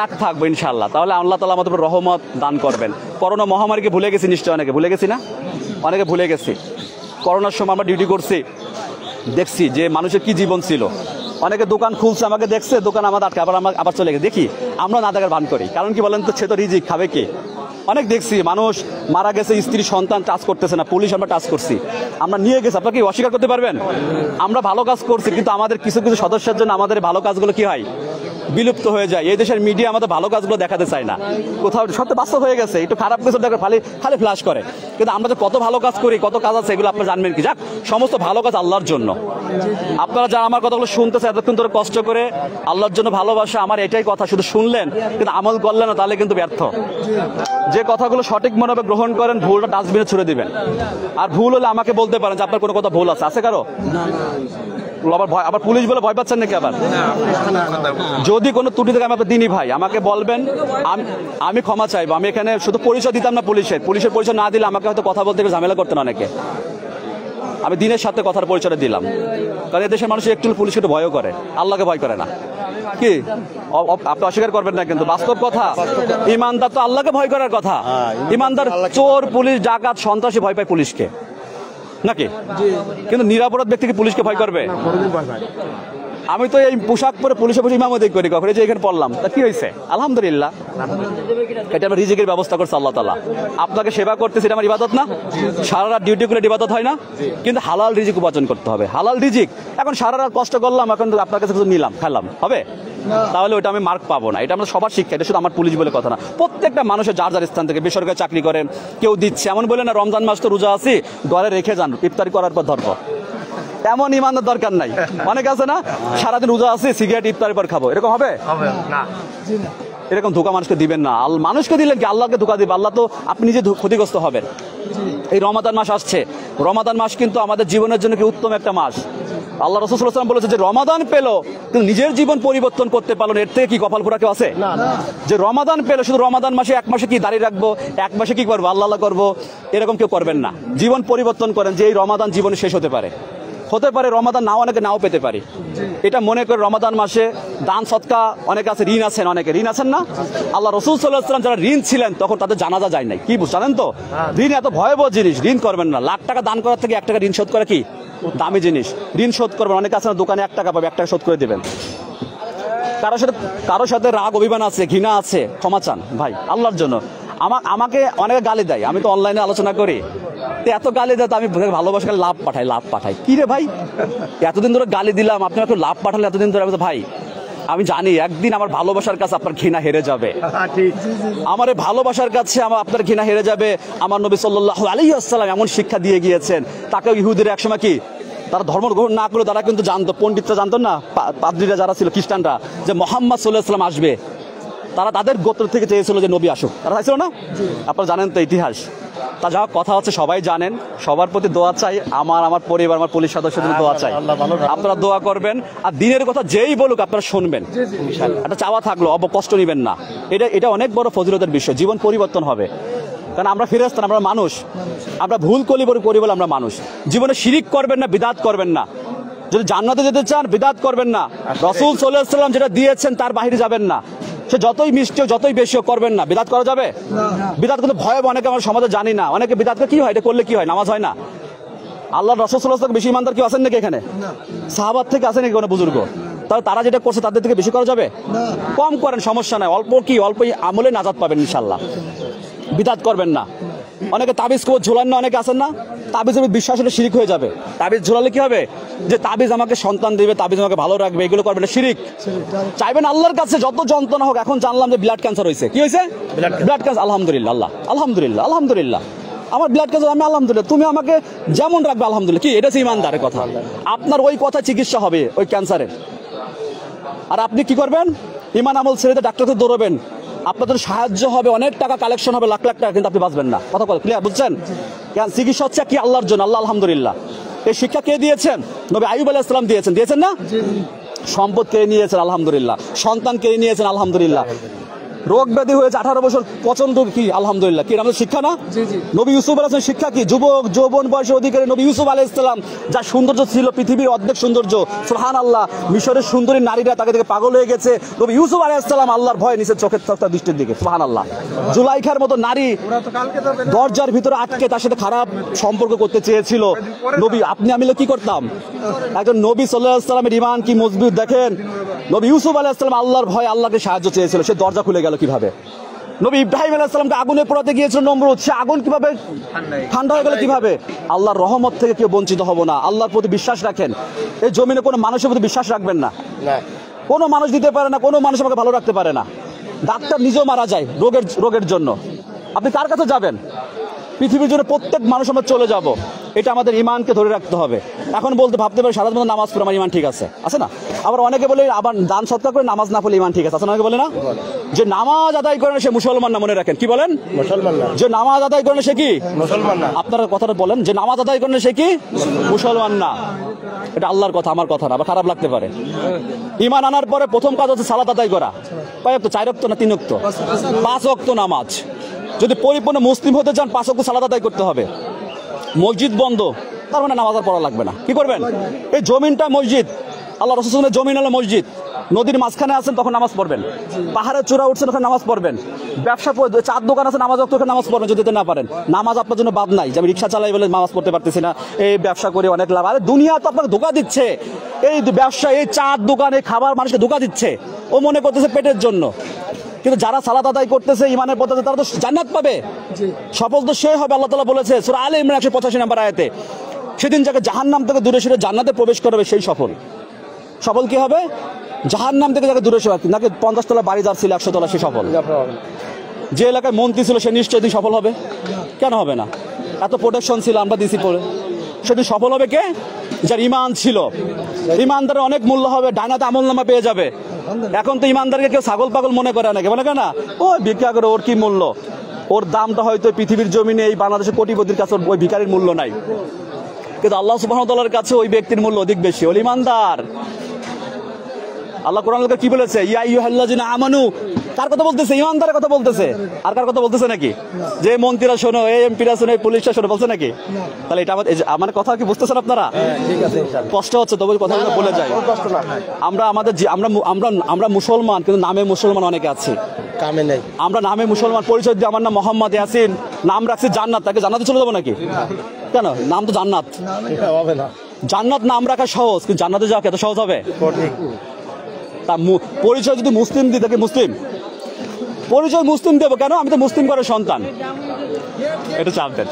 এক থাকবো ইনশাআল্লাহ। তাহলে আল্লাহ তাআলা আমাদের রহমত দান করবেন। করোনা মহামারীকে ভুলে গেছি নিশ্চয়, অনেকে ভুলে গেছি না? অনেকে ভুলে গেছি। করোনার সময় আমরা ডিউটি করছি, দেখছি যে মানুষের কি জীবন ছিল। অনেকে দোকান খুলছে, আমাকে দেখছে, দোকান আমাদের আটকে, আবার চলে গেছে। দেখি আমরা না দেখার ভান করি, কারণ কি বলেন তো, সে তো রিজিক খাবে কি? অনেক দেখছি মানুষ মারা গেছে, স্ত্রী সন্তান টাচ করতেছে না, পুলিশ আমরা টাচ করছি, আমরা নিয়ে গেছি। আপনারা কি অস্বীকার করতে পারবেন? আমরা ভালো কাজ করছি, কিন্তু আমাদের কিছু কিছু সদস্যের জন্য আমাদের ভালো কাজগুলো কি হয়, বিলুপ্ত হয়ে যায়। এই দেশের মিডিয়া আমাদের ভালো কাজগুলো দেখাতে চায় না, কোথাও সত্য বাস্তব হয়ে গেছে, একটু খারাপ কিছু দেখে খালি ফ্ল্যাশ করে। কিন্তু আমরা যে কত ভালো কাজ করি, কত কাজ আছে, এগুলো আপনারা জানবেন কি? যাক, সমস্ত ভালো কাজ আল্লাহর জন্য। আপনারা যারা আমার কথাগুলো শুনতেছে এতক্ষণ ধরে কষ্ট করে, আল্লাহর জন্য ভালোবাসা, আমার এটাই কথা। শুধু শুনলেন কিন্তু আমল করলেন না, তাহলে কিন্তু ব্যর্থ। যে কথাগুলো সঠিক মনে হবে গ্রহণ করেন, ভুলটা ডাস্টবিনে ছুড়ে দিবেন। আর ভুল হলে আমাকে বলতে পারেন যে আপনার কোনো কথা ভুল আছে কারো? আবার পুলিশ বলে ভয় পাচ্ছেন নাকি? আবার যদি কোনো ত্রুটি থেকে আমাকে দিনী ভাই আমাকে বলবেন, আমি ক্ষমা চাইবো। আমি এখানে শুধু পরিচয় দিতাম না পুলিশের পরিচয় না দিলে আমাকে হয়তো কথা বলতে ঝামেলা করতেন অনেকে। আমি দিনের সাথে কথার পরিচয় দিলাম, কারণ এদেশের মানুষ একটু পুলিশকে একটু ভয়ও করে, আল্লাহকে ভয় করে না। কি আপনি অস্বীকার করবেন না, কিন্তু বাস্তব কথা। ইমানদার তো আল্লাহকে ভয় করার কথা। ইমানদার চোর, পুলিশ, ডাকাত, সন্ত্রাসী ভয় পায় পুলিশকে নাকি? কিন্তু নিরাপরাধ ব্যক্তি কি পুলিশকে ভয় করবে? আমি তো এই পোশাক পরে পুলিশে বসে ইমামতি করি, কখন এই যে এখানে পড়লাম, তা কি হয়েছে? আলহামদুলিল্লাহ, এটা আমার রিজিকের ব্যবস্থা করছে আল্লাহ তাআলা। আপনাকে সেবা করতেছি, এটা আমার ইবাদত না? সারা রাত ডিউটি করে ইবাদত হয় না? কিন্তু হালাল রিজিক উপার্জন করতে হবে, হালাল রিজিক। এখন সারা রাত কষ্ট করলাম, এখন আপনার কাছে কিছু নিলাম, খেলাম, হবে? তাহলে ওটা আমি মার্ক পাবো না। এটা আমরা সবার শিক্ষা, এটা শুধু আমার পুলিশ বলে কথা না। প্রত্যেকটা মানুষের যার যার স্থান থেকে বেসরকারি চাকরি করেন, কেউ দিচ্ছে, এমন বলে না রমজান মাস তো রোজা আছি, ঘরে রেখে যান, ইফতারি করার পর ধরবো, এমন ইমানের দরকার নাই। অনেক আছে না, সারাদিন রোজা আছে, সিগারেট ইফতারের পর খাবো, এরকম হবে না। এরকম ধোঁকা মানুষকে দিবেন না। মানুষকে দিলেন কি আল্লাহকে ধোঁকা দিবে, আল্লাহ তো আপনি নিজে ক্ষতিগ্রস্ত হবেন। এই রমাদান মাস আসছে, রমাদান মাস কিন্তু আমাদের জীবনের জন্য কি উত্তম একটা মাস। আল্লাহ রাসূল সাল্লাল্লাহু আলাইহি ওয়াসাল্লাম বলেছে যে রমাদান পেলো কিন্তু নিজের জীবন পরিবর্তন করতে পারলো না, এর থেকে কি কপাল পোড়া কেউ আছে? যে রমাদান পেলো, শুধু রমাদান মাসে এক মাসে কি দাঁড়িয়ে রাখবো, এক মাসে কি করবো, আল্লাহ আল্লাহ করবো, এরকম কেউ করবেন না। জীবন পরিবর্তন করেন, যে এই রমাদান জীবনে শেষ হতে পারে, রমাদান নাও অনেকে নাও পেতে পারি। এটা মনে করে রমাদান মাসে দান সদকা, অনেকে আছে ঋণ আছেন, অনেকে ঋণ আছেন না? আল্লাহ রাসূল সাল্লাল্লাহু আলাইহি ওয়াসাল্লাম যারা ঋণ ছিলেন তখন তাদের জানাজা যায় নাই, কি জানেন তো? ঋণ এত ভয়াবহ জিনিস, ঋণ করবেন না। লাখ টাকা দান করার থেকে 1 টাকা ঋণ শোধ করা কি দামি জিনিস। ঋণ শোধ করবেন, অনেকে আছে না দোকানে 1 টাকা পাবে, 1 টাকা শোধ করে দেবেন। কারোর সাথে রাগ অভিমান আছে, ঘৃণা আছে, ক্ষমা চান ভাই আল্লাহর জন্য। আমাকে অনেকে গালি দেয়, আমি তো অনলাইনে আলোচনা করি, এত গালি দেয়, আমি ভালোবাসা লাভ পাঠাই কি রে ভাই, এতদিন ধরে গালি দিলাম, আপনি একটু লাভ পাঠালে এতদিন ধরে। ভাই আমি জানি একদিন আমার ভালোবাসার কাছে আপনার ঘৃণা হেরে যাবে, আমার এই ভালোবাসার কাছে আপনার ঘৃণা হেরে যাবে। আমার নবী সাল্লাল্লাহু আলাইহি ওয়াসাল্লাম এমন শিক্ষা দিয়ে গিয়েছেন, তাকে ইহুদিরা একসময় কি তারা ধর্ম গ্রহণ না করলে তারা কিন্তু জানতো, পণ্ডিতরা জানতো না, পাদ্রীরা যারা ছিল খ্রিস্টানরা, যে মুহাম্মদ সাল্লাল্লাহু আলাইহি ওয়াসাল্লাম আসবে, তারা তাদের গোত্র থেকে চেয়েছিল যে নবী আসুক, তারা চাইছিল না? আপনারা জানেন তো ইতিহাস। তা যা কথা হচ্ছে সবাই জানেন, সবার প্রতি দোয়া চাই, আমার পরিবার, আমার পুলিশ সদস্যদের দোয়া চাই, আপনারা দোয়া করবেন। আর দিনের কথা যেই বলুক আপনারা শুনবেন, একটা চাওয়া থাকলো, কষ্ট নিবেন না। এটা অনেক বড় ফজিলতের বিষয়, জীবন পরিবর্তন হবে। কারণ আমরা ফেরেশতা, আমরা মানুষ, আমরা ভুল করি বলে আমরা মানুষ। জীবনে শিরিক করবেন না, বিদআত করবেন না। যদি জান্নাতে যেতে চান বিদআত করবেন না। রাসূল সাল্লাল্লাহু আলাইহি ওয়াসাল্লাম যেটা দিয়েছেন তার বাইরে যাবেন না। সে যতই মিষ্টি হোক, যতই বেশি হোক, করবেন না। বিদআত করা যাবে? বিদআত কিন্তু ভয়াবহ, অনেকে আমার সমাজে জানি না। অনেকে বিদআত কি হয়, এটা করলে কি হয়, নামাজ হয় না। আল্লাহ রাসূল সাল্লাল্লাহু আলাইহি ওয়াসাল্লাম বেশি ইমানদার কেউ আছেন নাকি এখানে? সাহাবাত থেকে আছেন নাকি কোনো বুজুর্গ? তাহলে তারা যেটা করছে তাদের থেকে বেশি করা যাবে? কম করেন, সমস্যা নাই। অল্প আমলে নাজাত পাবেন ইনশাআল্লাহ। বিদআত করবেন না। অনেকে তাবিজ কবজ ঝোলান না, অনেকে আছেন না, তাবিজের বিশ্বাস হলে শিরিক হয়ে যাবে। তাবিজ ঝোলালে কি হবে, যে তাবিজ আমাকে সন্তান দিবে, তাবিজ আমাকে ভালো রাখবে, এগুলো করবেন না, শিরিক। চাইবেন আল্লাহর কাছে যত যন্ত্রণা হোক। এখন জানলাম যে ব্লাড ক্যান্সার হয়েছে, কি হয়েছে? Blood cancer. আলহামদুলিল্লাহ, আলহামদুলিল্লাহ আমার ব্লাড ক্যান্সার, আমি আলহামদুলিল্লাহ, তুমি আমাকে যেমন রাখবে আলহামদুলিল্লাহ। কি এটা হচ্ছে ইমানদারের কথা। আপনার ওই কথা চিকিৎসা হবে ওই ক্যান্সারের। আর আপনি কি করবেন, ইমান আমল ছেড়ে দিয়ে ডাক্তারকে দৌড়বেন, আপনাদের সাহায্য হবে, অনেক টাকা কালেকশন হবে, লাখ লাখ টাকা, কিন্তু আপনি বাঁচবেন না। কথা বল ক্লিয়ার, বুঝছেন? চিকিৎসা হচ্ছে কি আল্লাহর জন্য। আল্লাহ আলহামদুলিল্লাহ। এই শিক্ষা কে দিয়েছেন? নবী আইয়ুব আলাইহিস সালাম দিয়েছেন না? সম্পদ কে নিয়েছেন? আলহামদুলিল্লাহ। সন্তান কে নিয়েছেন? আলহামদুলিল্লাহ। রোগ ব্যাধি হয়েছে 18 বছর, পছন্দ কি? আলহামদুলিল্লাহ। কি আমাদের শিক্ষা না? নবী ইউসুফ আলাইহিস শিক্ষা কি? যৌবন বয়সের অধিকারী নবী ইউসুফ আলাইহিস সালাম, যার সৌন্দর্য ছিল পৃথিবীর অর্ধেক সৌন্দর্য, সুবহানাল্লাহ। মিশরের সুন্দরী নারীরা তাকে দেখে পাগল হয়ে গেছে। নবী ইউসুফ আলাইহিস সালাম আল্লাহর ভয়ে নিচে চোখের তার দৃষ্টির দিকে, সুবহানাল্লাহ। জুলাইখার মতো নারী দরজার ভিতরে আটকে তার সাথে খারাপ সম্পর্ক করতে চেয়েছিল। নবী আপনি আমি কি করতাম? একজন নবী সাল্লাল্লাহু আলাইহি ওয়াসাল্লামের ঈমান কি মজবুত দেখেন। নবী ইউসুফ আলাইহিস সালাম আল্লাহর ভয়ে আল্লাহকে সাহায্য চেয়েছিল, সে দরজা খুলে গেল কিভাবে? নবী ইব্রাহিম আলাইহিস সালামকে আগুনে পোড়াতে গিয়েছিল নমরুদ, সে আগুন কিভাবে ঠান্ডা হয়ে গেল কিভাবে? আল্লাহর রহমত থেকে কেউ বঞ্চিত হব না। আল্লাহর প্রতি বিশ্বাস রাখেন। এই জমিনে কোনো মানুষের প্রতি বিশ্বাস রাখবেন না। কোনো মানুষ দিতে পারে না, কোনো মানুষ আমাকে ভালো রাখতে পারে না। ডাক্তার নিজেও মারা যায় রোগের জন্য। আপনি কার কাছে যাবেন? পৃথিবীর জন্য প্রত্যেক মানুষ আমরা চলে যাব। এটা আমাদের ইমানকে ধরে রাখতে হবে। এখন ভাবতে পারি সারা জীবন নামাজ পড়ে আমার ইমান ঠিক আছে না? আবার অনেকে বলে আবার দান সৎকার করে নামাজ না পড়লে ইমান ঠিক আছে, অনেকে বলে না যে নামাজ আদায় করে না সে মুসলমান না। মনে রাখেন, কি বলেন? মুসলমান না। যে নামাজ আদায় করে না সে কি? মুসলমান না। আপনারা কথাটা বলেন, যে নামাজ আদায় করে না সে কি? মুসলমান না। এটা আল্লাহর কথা, আমার কথা না। আবার খারাপ লাগতে পারে। ইমান আনার পরে প্রথম কাজ হচ্ছে সালাত আদায় করা। কয় ওয়াক্ত? 4 ওয়াক্ত না 3 ওয়াক্ত? 5 ওয়াক্ত নামাজ। যদি পরিপূর্ণ মুসলিম হতে চান 5 ওয়াক্ত সালাত আদায় করতে হবে। মসজিদ বন্ধ, তার মানে নামাজ আর পড়া লাগবে না। কি করবেন? এই জমিনটা মসজিদ, আল্লাহ রাসূলের জমিন হলো মসজিদ। নদীর মাঝখানে আছেন তখন নামাজ পড়বেন, পাহাড়ের চূড়া উঠছেন ওখানে নামাজ পড়বেন, ব্যবসা চার দোকান আছে নামাজ ওখানে নামাজ পড়বেন যদি না পারেন। নামাজ আপনার জন্য বাদ নাই যে আমি রিক্সা চালাই বলে নামাজ পড়তে পারতেছি না, এই ব্যবসা করে অনেক লাভ। আরে দুনিয়া তো আপনাকে ধোঁকা দিচ্ছে, এই ব্যবসা এই চার দোকান এই খাবার মানুষকে ধোঁকা দিচ্ছে, ও মনে করতেছে পেটের জন্য। কিন্তু যারা সালাত আদায় করতেছে ইমানের পথে তারা তো জান্নাত পাবে, সফল তো সে হবে। আল্লাহ তাআলা বলেছে সূরা আলে ইমরান 185 নম্বর আয়াতে, সেদিন যাকে জাহান্নাম থেকে দূরে সরে জান্নাতে প্রবেশ করবে সেই সফল। সফল কি হবে? জাহান্নাম থেকে যাকে দূরে সরে, নাকি 50 তলা বাড়ি যার ছিল 100 তলা সে সফল। যে এলাকায় মন্ত্রী ছিল সে নিশ্চয়ই সফল হবে, কেন হবে না? এত প্রোটেকশন ছিল আমরা দিছি পড়ে, সেদিন সফল হবে কে? যার ইমান ছিল। ইমানদারের অনেক মূল্য হবে, ডাইনাতে আমলনামা পেয়ে যাবে। এখন তো ইমানদারকে কেউ ছাগল পাগল মনে করে না, মনে করে না ও ভিক্ষা করে, ওর কি মূল্য? ওর দামটা হয়তো পৃথিবীর জমিনে এই বাংলাদেশের কোটিপতির কাছে ওই ভিখারির মূল্য নাই, কিন্তু আল্লাহ সুবহানাহু ওয়া তাআলার কাছে ওই ব্যক্তির মূল্য অধিক বেশি, ওই ইমানদার। আল্লাহ কোরআনে কি বলেছে? ইয়া আইয়ুহাল্লাযিনা আমানু, কার কথা বলতেছে? ইমানদারের কথা বলতেছে। আর কার কথা বলতেছে নাকি? যে মন্ত্রীরা শোনো, এই এমপিরা শোনো, এই পুলিশরা শোনো বলছে নাকি? তাহলে এটা আমার কথা কি বুঝতেছেন আপনারা? ঠিক আছে, কষ্ট হচ্ছে তবে কথাগুলো বলে যায়। আমরা আমাদের আমরা মুসলমান, কিন্তু নামে মুসলমান অনেকে আছে, কামে নেই। আমরা নামে মুসলমান, পরিচয় দিয়ে আমার নাম মোহাম্মদ ইয়াসিন, নাম রাখছি জান্নাত, তাকে জান্নাতে চলে যাবো নাকি? কেন? নাম তো জান্নাত, হবে না। জান্নাত নাম রাখা সহজ, কিন্তু জান্নাতে যাওয়া এত সহজ হবে? তা পরিচয় যদি মুসলিম দিই তাকে মুসলিম পরিচয় মুসলিম দেবো কেন? আমি তো মুসলিম ঘরের সন্তান। এটা চাপ দেন।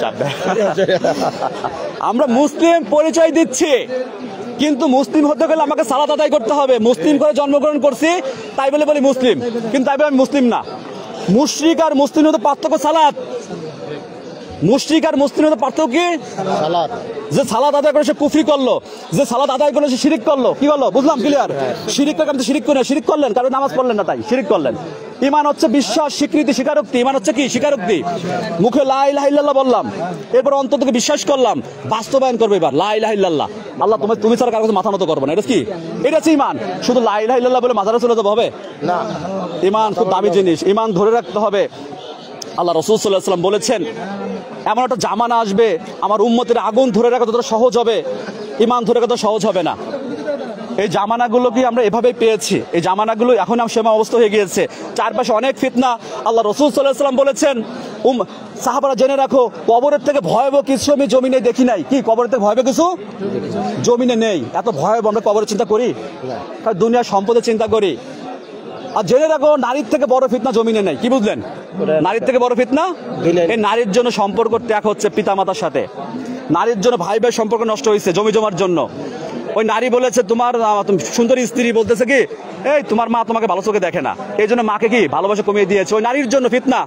আমরা মুসলিম পরিচয় দিচ্ছি, কিন্তু মুসলিম হতে গেলে আমাকে সালাত আদায় করতে হবে। মুসলিম ঘরে জন্মগ্রহণ করছি তাই বলে বলি মুসলিম, কিন্তু তাই বলে আমি মুসলিম না। মুশরিক আর মুসলিমের মধ্যে পার্থক্য সালাত। মুশরিক আর মুসলিমের মধ্যে পার্থক্য কি? সালাত। যে সালাত আদায় করে সে কুফরি করলো, যে সালাত আদায় করলো সে শিরিক করলো। কি করলো? বুঝলাম, ক্লিয়ার? শিরিক করে, আমি তো শিরিক করি না। শিরিক করলেন কারণ নামাজ পড়লেন না তাই শিরিক করলেন। ঈমান হচ্ছে বিশ্বাস, স্বীকৃতি, স্বীকারোক্তি। ঈমান হচ্ছে কি? স্বীকারোক্তি। মুখে লা ইলাহা ইল্লাল্লাহ বললাম, এরপর অন্তর থেকে বিশ্বাস করলাম, বাস্তবায়ন করবে এবার লা ইলাহা ইল্লাল্লাহ। আল্লাহ তুমি ছাড়া কারো কাছে মাথা নত করবো না। এটা কি? এটা হচ্ছে ঈমান। শুধু লা ইলাহা ইল্লাল্লাহ বলে মাথাটা চলে যাবে হবে না। ঈমান খুব দামি জিনিস, ঈমান ধরে রাখতে হবে। আল্লাহ রাসূল সাল্লাল্লাহু আলাইহি ওয়াসাল্লাম বলেছেন, এমন একটা জামানা আসবে আমার উম্মতের আগুন ধরে রাখা ততটা সহজ হবে, ঈমান ধরে রাখা সহজ হবে না। এই জামানাগুলো কি আমরা এভাবেই পেয়েছি? এই জামানাগুলো এখন সেমা অবস্থা হয়ে গিয়েছে, চারপাশে অনেক ফিতনা। আল্লাহ রাসূল সাল্লাল্লাহু আলাইহি ওয়াসাল্লাম বলেছেন, সাহাবারা জেনে রাখো, কবরের থেকে ভয়াবহ কিছু আমি জমিনে দেখি নাই। কি? কবরের থেকে ভয়াবহ কিছু জমিনে নেই। এত ভয়াবহ আমরা কবরের চিন্তা করি, দুনিয়ার সম্পদের চিন্তা করি। আর জেনে রাখো, নারীর থেকে বড় ফিতনা জমিনে নেই। কি বুঝলেন? নারীর থেকে বড় ফিতনা এই নারীর জন্য সম্পর্ক ত্যাগ হচ্ছে পিতামাতার সাথে। নারীর জন্য ভাই ভাই সম্পর্ক নষ্ট হয়েছে জমি জমার জন্য। ওই নারী বলেছে, তোমার সুন্দরী স্ত্রী বলতেছে কি, এই তোমার মা তোমাকে ভালো চোখে দেখে না, এই জন্য মাকে কি ভালোবাসা কমিয়ে দিয়েছে। ওই নারীর জন্য ফিতনা।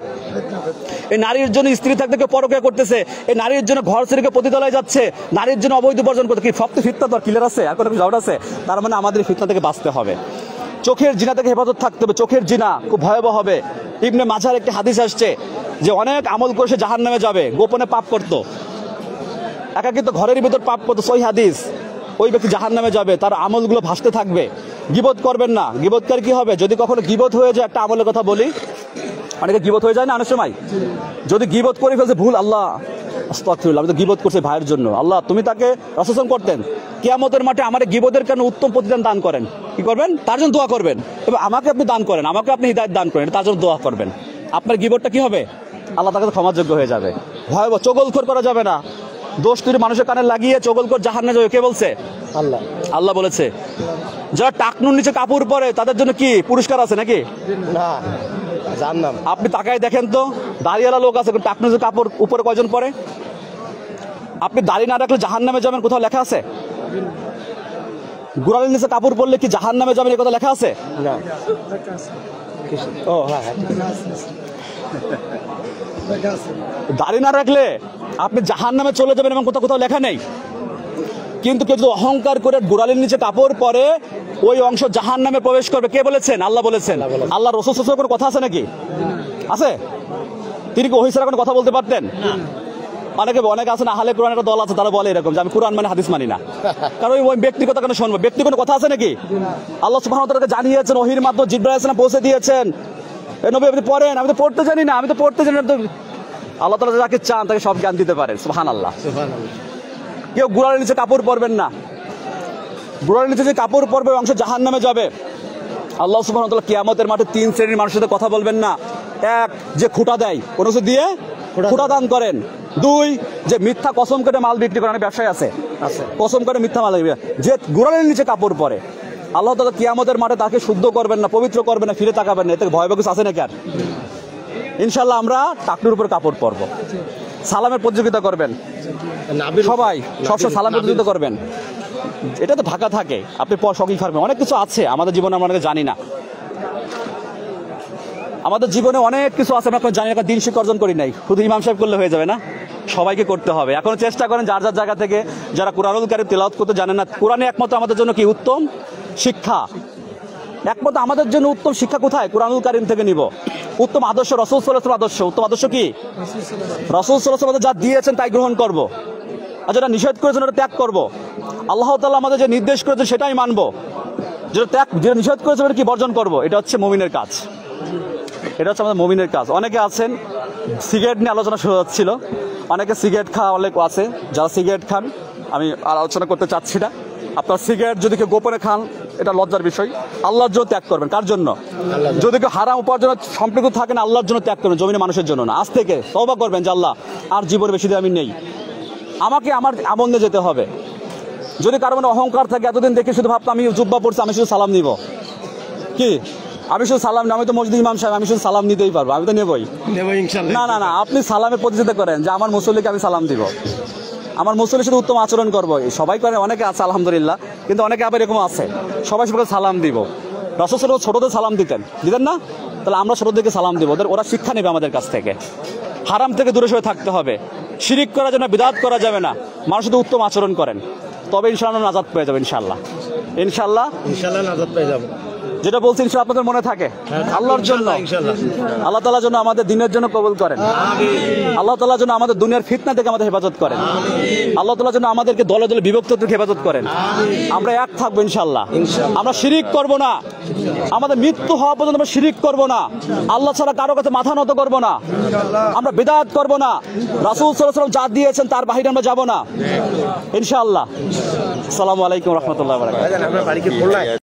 এই নারীর জন্য স্ত্রী থাকতে কেউ পরকিয়া করতেছে, এই নারীর জন্য ঘর ছেড়ে পতিতালয়ে যাচ্ছে, নারীর জন্য অবৈধ উপার্জন করতে। কি সব তো ফিতনা তো আর ক্লিয়ার আছে? আর কোনো ডাউট আছে? তার মানে আমাদের ফিতনা থেকে বাঁচতে হবে। চোখের জিনা থেকে হেফাজত থাকতে হবে। চোখের জিনা খুব ভয়াবহ হবে। ইবনে মাজার একটি হাদিস আসছে যে অনেক আমল করে সে জাহান্নামে যাবে, গোপনে পাপ করত, একাকিত্ব ঘরের ভিতর পাপ করতো, সহিহ হাদিস। ওই ব্যক্তি জাহান্নামে যাবে, তার আমলগুলো ভাসতে থাকবে। গীবত করবেন না। গীবতকার কি হবে? যদি কখনো গীবত হয়ে যায়, একটা আমলের কথা বলি, অনেকে গীবত হয়ে যায় না অনেক সময়। যদি গীবত করে ফেলছে ভুল, আল্লাহ আস্তাগফিরুল্লাহ, আমি তো গীবত করছি ভাইয়ের জন্য, আল্লাহ তুমি তাকে রাসূল করতেন, কিয়ামতের মাঠে আমার গীবতের কেন উত্তম প্রতিদান দান করেন। কি করবেন? তার জন্য দোয়া করবেন। এবং আমাকে আপনি দান করেন, আমাকে আপনি হিদায়াত দান করেন, তার জন্য দোয়া করবেন। আপনার গীবতটা কি হবে? আল্লাহ তার কাছে ক্ষমাযোগ্য হয়ে যাবে। ভয়াবহ। চগলখোর করা যাবে না। দোষ তুই মানুষের কানে লাগিয়ে চগলখোর জাহান্নামে যাবে। কে বলছে? আল্লাহ। আল্লাহ বলেছে। যারা টাকনুর নিচে কাপড় পরে তাদের জন্য কি পুরস্কার আছে নাকি? না, জান্নাত। আপনি তাকায় দেখেন তো, দাড়িওয়ালা লোক আছে, টাকনুর নিচে কাপড় উপরে কয়জন পরে? আপনি দাড়ি না রাখলে জাহান্নামে যাবেন, কোথাও লেখা আছে? গোড়ালির নিচে কাপড় পরলে কি জাহান্নামে যাবেন, এই কথা লেখা আছে? না। ও হ্যাঁ, দাড়ি না রাখলে আপনি জাহান্নামে চলে যাবেন এবং কোথাও লেখা নেই। কিন্তু কেউ যদি অহংকার করে গোড়ালির নিচে কাপড় পরে, ওই অংশ জাহান্নামে প্রবেশ করবে। কে বলেছেন? আল্লাহ বলেছেন। আল্লাহ রাসূল সাল্লাল্লাহু আলাইহি ওয়াসাল্লাম কোনো কথা আছে নাকি? আছে? তিনি কি ওহী ছাড়া কোনো কথা বলতে পারতেন? অনেকে আছে না, আহলে কোরআন একটা দল আছে, তারা বলে এরকম যে আমি কোরআন মানে হাদিস মানি না। কারণ ওই ব্যক্তিগত কেন শুনবো? ব্যক্তি কোনো কথা আছে নাকি? আল্লাহ সুবহানাহু ওয়া তাআলা জানিয়েছেন, ওহীর মাধ্যমে জিবরাইল আলাইহিস সালাম পৌঁছে দিয়েছেন, এই নবী আপনি পড়েন। আমি তো পড়তে জানি না, আমি তো পড়তে জানি না। আল্লাহ তাআলা যাকে চান তাকে সব জ্ঞান দিতে পারেন। সুবহানাল্লাহ। কেউ গোড়ালির নিচে কাপড় পরবেন না। গোড়ালির নিচে যে কাপড় পরবে অংশ জাহান্নামে যাবে। আল্লাহ সুবহানাহু ওয়া তাআলা কিয়ামতের মাঠে 3 শ্রেণীর মানুষের সাথে কথা বলবেন না। এক, যে খুঁটা দেয়, কোনো কিছু দিয়ে খুঁটা দান করেন। 2, যে মিথ্যা কসম করে মাল বিক্রি করেন, ব্যবসায় আছে কসম করে মিথ্যা মাল, যে গোড়ালির নিচে কাপড় পরে। আল্লাহ তাআলা কিয়ামতের মাঠে তাকে শুদ্ধ করবেন না, পবিত্র করবেন না, ফিরে তাকাবেন না। এতে ভয় কিছু আছে নাকি আর? ইনশাআল্লাহ আমরা টাকনুর উপর কাপড় পরবো। সালামের প্রতিযোগিতা করবেন সবাই, সবসময় সালাম প্রতিযোগিতা করবেন। এটা তো ঢাকা থাকে, আপনি শখই খাবেন। অনেক কিছু আছে আমাদের জীবনে, আমরা অনেকে জানি না। আমাদের জীবনে অনেক কিছু আছে আমরা জানি না, দিন শিক্ষা অর্জন করি নাই। শুধু ইমাম সাহেব করলে হয়ে যাবে না, সবাইকে করতে হবে। এখন চেষ্টা করেন যার যার জায়গা থেকে, যারা কুরআনুল কারীম তেলাওয়াত করতে জানেন না। কোরআনে একমাত্র আমাদের জন্য কি উত্তম শিক্ষা, একমাত্র আমাদের জন্য উত্তম শিক্ষা কোথায়? কুরআনুল কারীম থেকে নিব। উত্তম আদর্শ রাসূল সাল্লাল্লাহু আলাইহি ওয়াসাল্লাম আদর্শ। উত্তম আদর্শ কি? রাসূল সাল্লাল্লাহু আলাইহি ওয়াসাল্লাম যা দিয়েছেন তাই গ্রহণ করব, আর যেটা নিষেধ করেছেন ওটা ত্যাগ করব। আল্লাহ তাআলা আমাদের যে নির্দেশ করেছে সেটাই মানব, যেটা নিষেধ করেছে ওটা কি বর্জন করব। এটা হচ্ছে মুমিনের কাজ, এটা হচ্ছে আমাদের মুমিনের কাজ। অনেকে আছেন, সিগারেট নিয়ে আলোচনা শুরু হচ্ছিল, অনেকে সিগারেট খাওয়া অনেক আছে, যারা সিগারেট খান আমি আলোচনা করতে চাচ্ছি না। আপনার সিগারেট যদি কেউ গোপনে খান এটা লজ্জার বিষয়। আল্লাহর জন্য ত্যাগ করবেন। কার জন্য? যদি কেউ হারাম উপার্জনে সম্পৃক্ত থাকেন, আল্লাহর জন্য ত্যাগ করবেন, জমিনে মানুষের জন্য না। আজ থেকে তওবা করবেন যে আল্লাহ আর জীবনে বেশি দিন আমি নেই, আমাকে আমার আমল নিয়ে যেতে হবে। যদি কারো মনে অহংকার থাকে, এতদিন দেখে শুধু ভাবতো আমি জুব্বা পড়ছি, আমি শুধু সালাম নিব, কি আমি শুধু সালাম, আমি তো মসজিদ ইমাম সাহেব, আমি শুধু সালাম নিতেই পারবো, আমি তো নেবই। না না না, আপনি সালামের প্রতিযোগিতা করেন যে আমার মুসল্লিকে আমি সালাম দিব, আমার মুসল্লির সাথে উত্তম আচরণ করবো। সবাই করে, অনেকে আছে আলহামদুলিল্লাহ, কিন্তু অনেকে আবার এরকম আছে সবাই সবাইকে সালাম দিব। রাসূল সাল্লাল্লাহু ছোটদের সালাম দিতেন না? তাহলে আমরা ছোটদেরকে সালাম দিব, ওরা শিক্ষা নেবে আমাদের কাছ থেকে। হারাম থেকে দূরে সরে থাকতে হবে, শিরিক করা যাবে না, বিদআত করা যাবে না। মানুষ শুধু উত্তম আচরণ করেন, তবে ইনশাআল্লাহ নাজাত পেয়ে যাবে। ইনশাআল্লাহ ইনশাআল্লাহ ইনশাআল্লাহ নাজাত পেয়ে যাবে। যেটা বলছি ইনশাআল্লাহ আপনাদের মনে থাকে। আল্লাহর জন্য, আল্লাহ তাআলার জন্য, আমাদের দ্বীনের জন্য কবুল করেন। আল্লাহ তাআলার জন্য আমাদের দুনিয়ার ফিতনা থেকে আমাদের হেফাজত করেন। আল্লাহ তাআলার জন্য আমাদেরকে দলে দলে বিভক্ত থেকে হেফাজত করেন। আমরা এক থাকবো ইনশাআল্লাহ। আমরা শিরিক করব না, আমাদের মৃত্যু হওয়া পর্যন্ত আমরা শিরিক করব না। আল্লাহ ছাড়া কারো কাছে মাথা নত করব না। আমরা বিদআত করব না। রাসূল সাল্লাল্লাহু আলাইহি ওয়াসাল্লাম যা দিয়েছেন তার বাহিরে আমরা যাব না ইনশাআল্লাহ। আসসালামু আলাইকুম ওয়া রাহমাতুল্লাহি ওয়া বারাকাতুহু।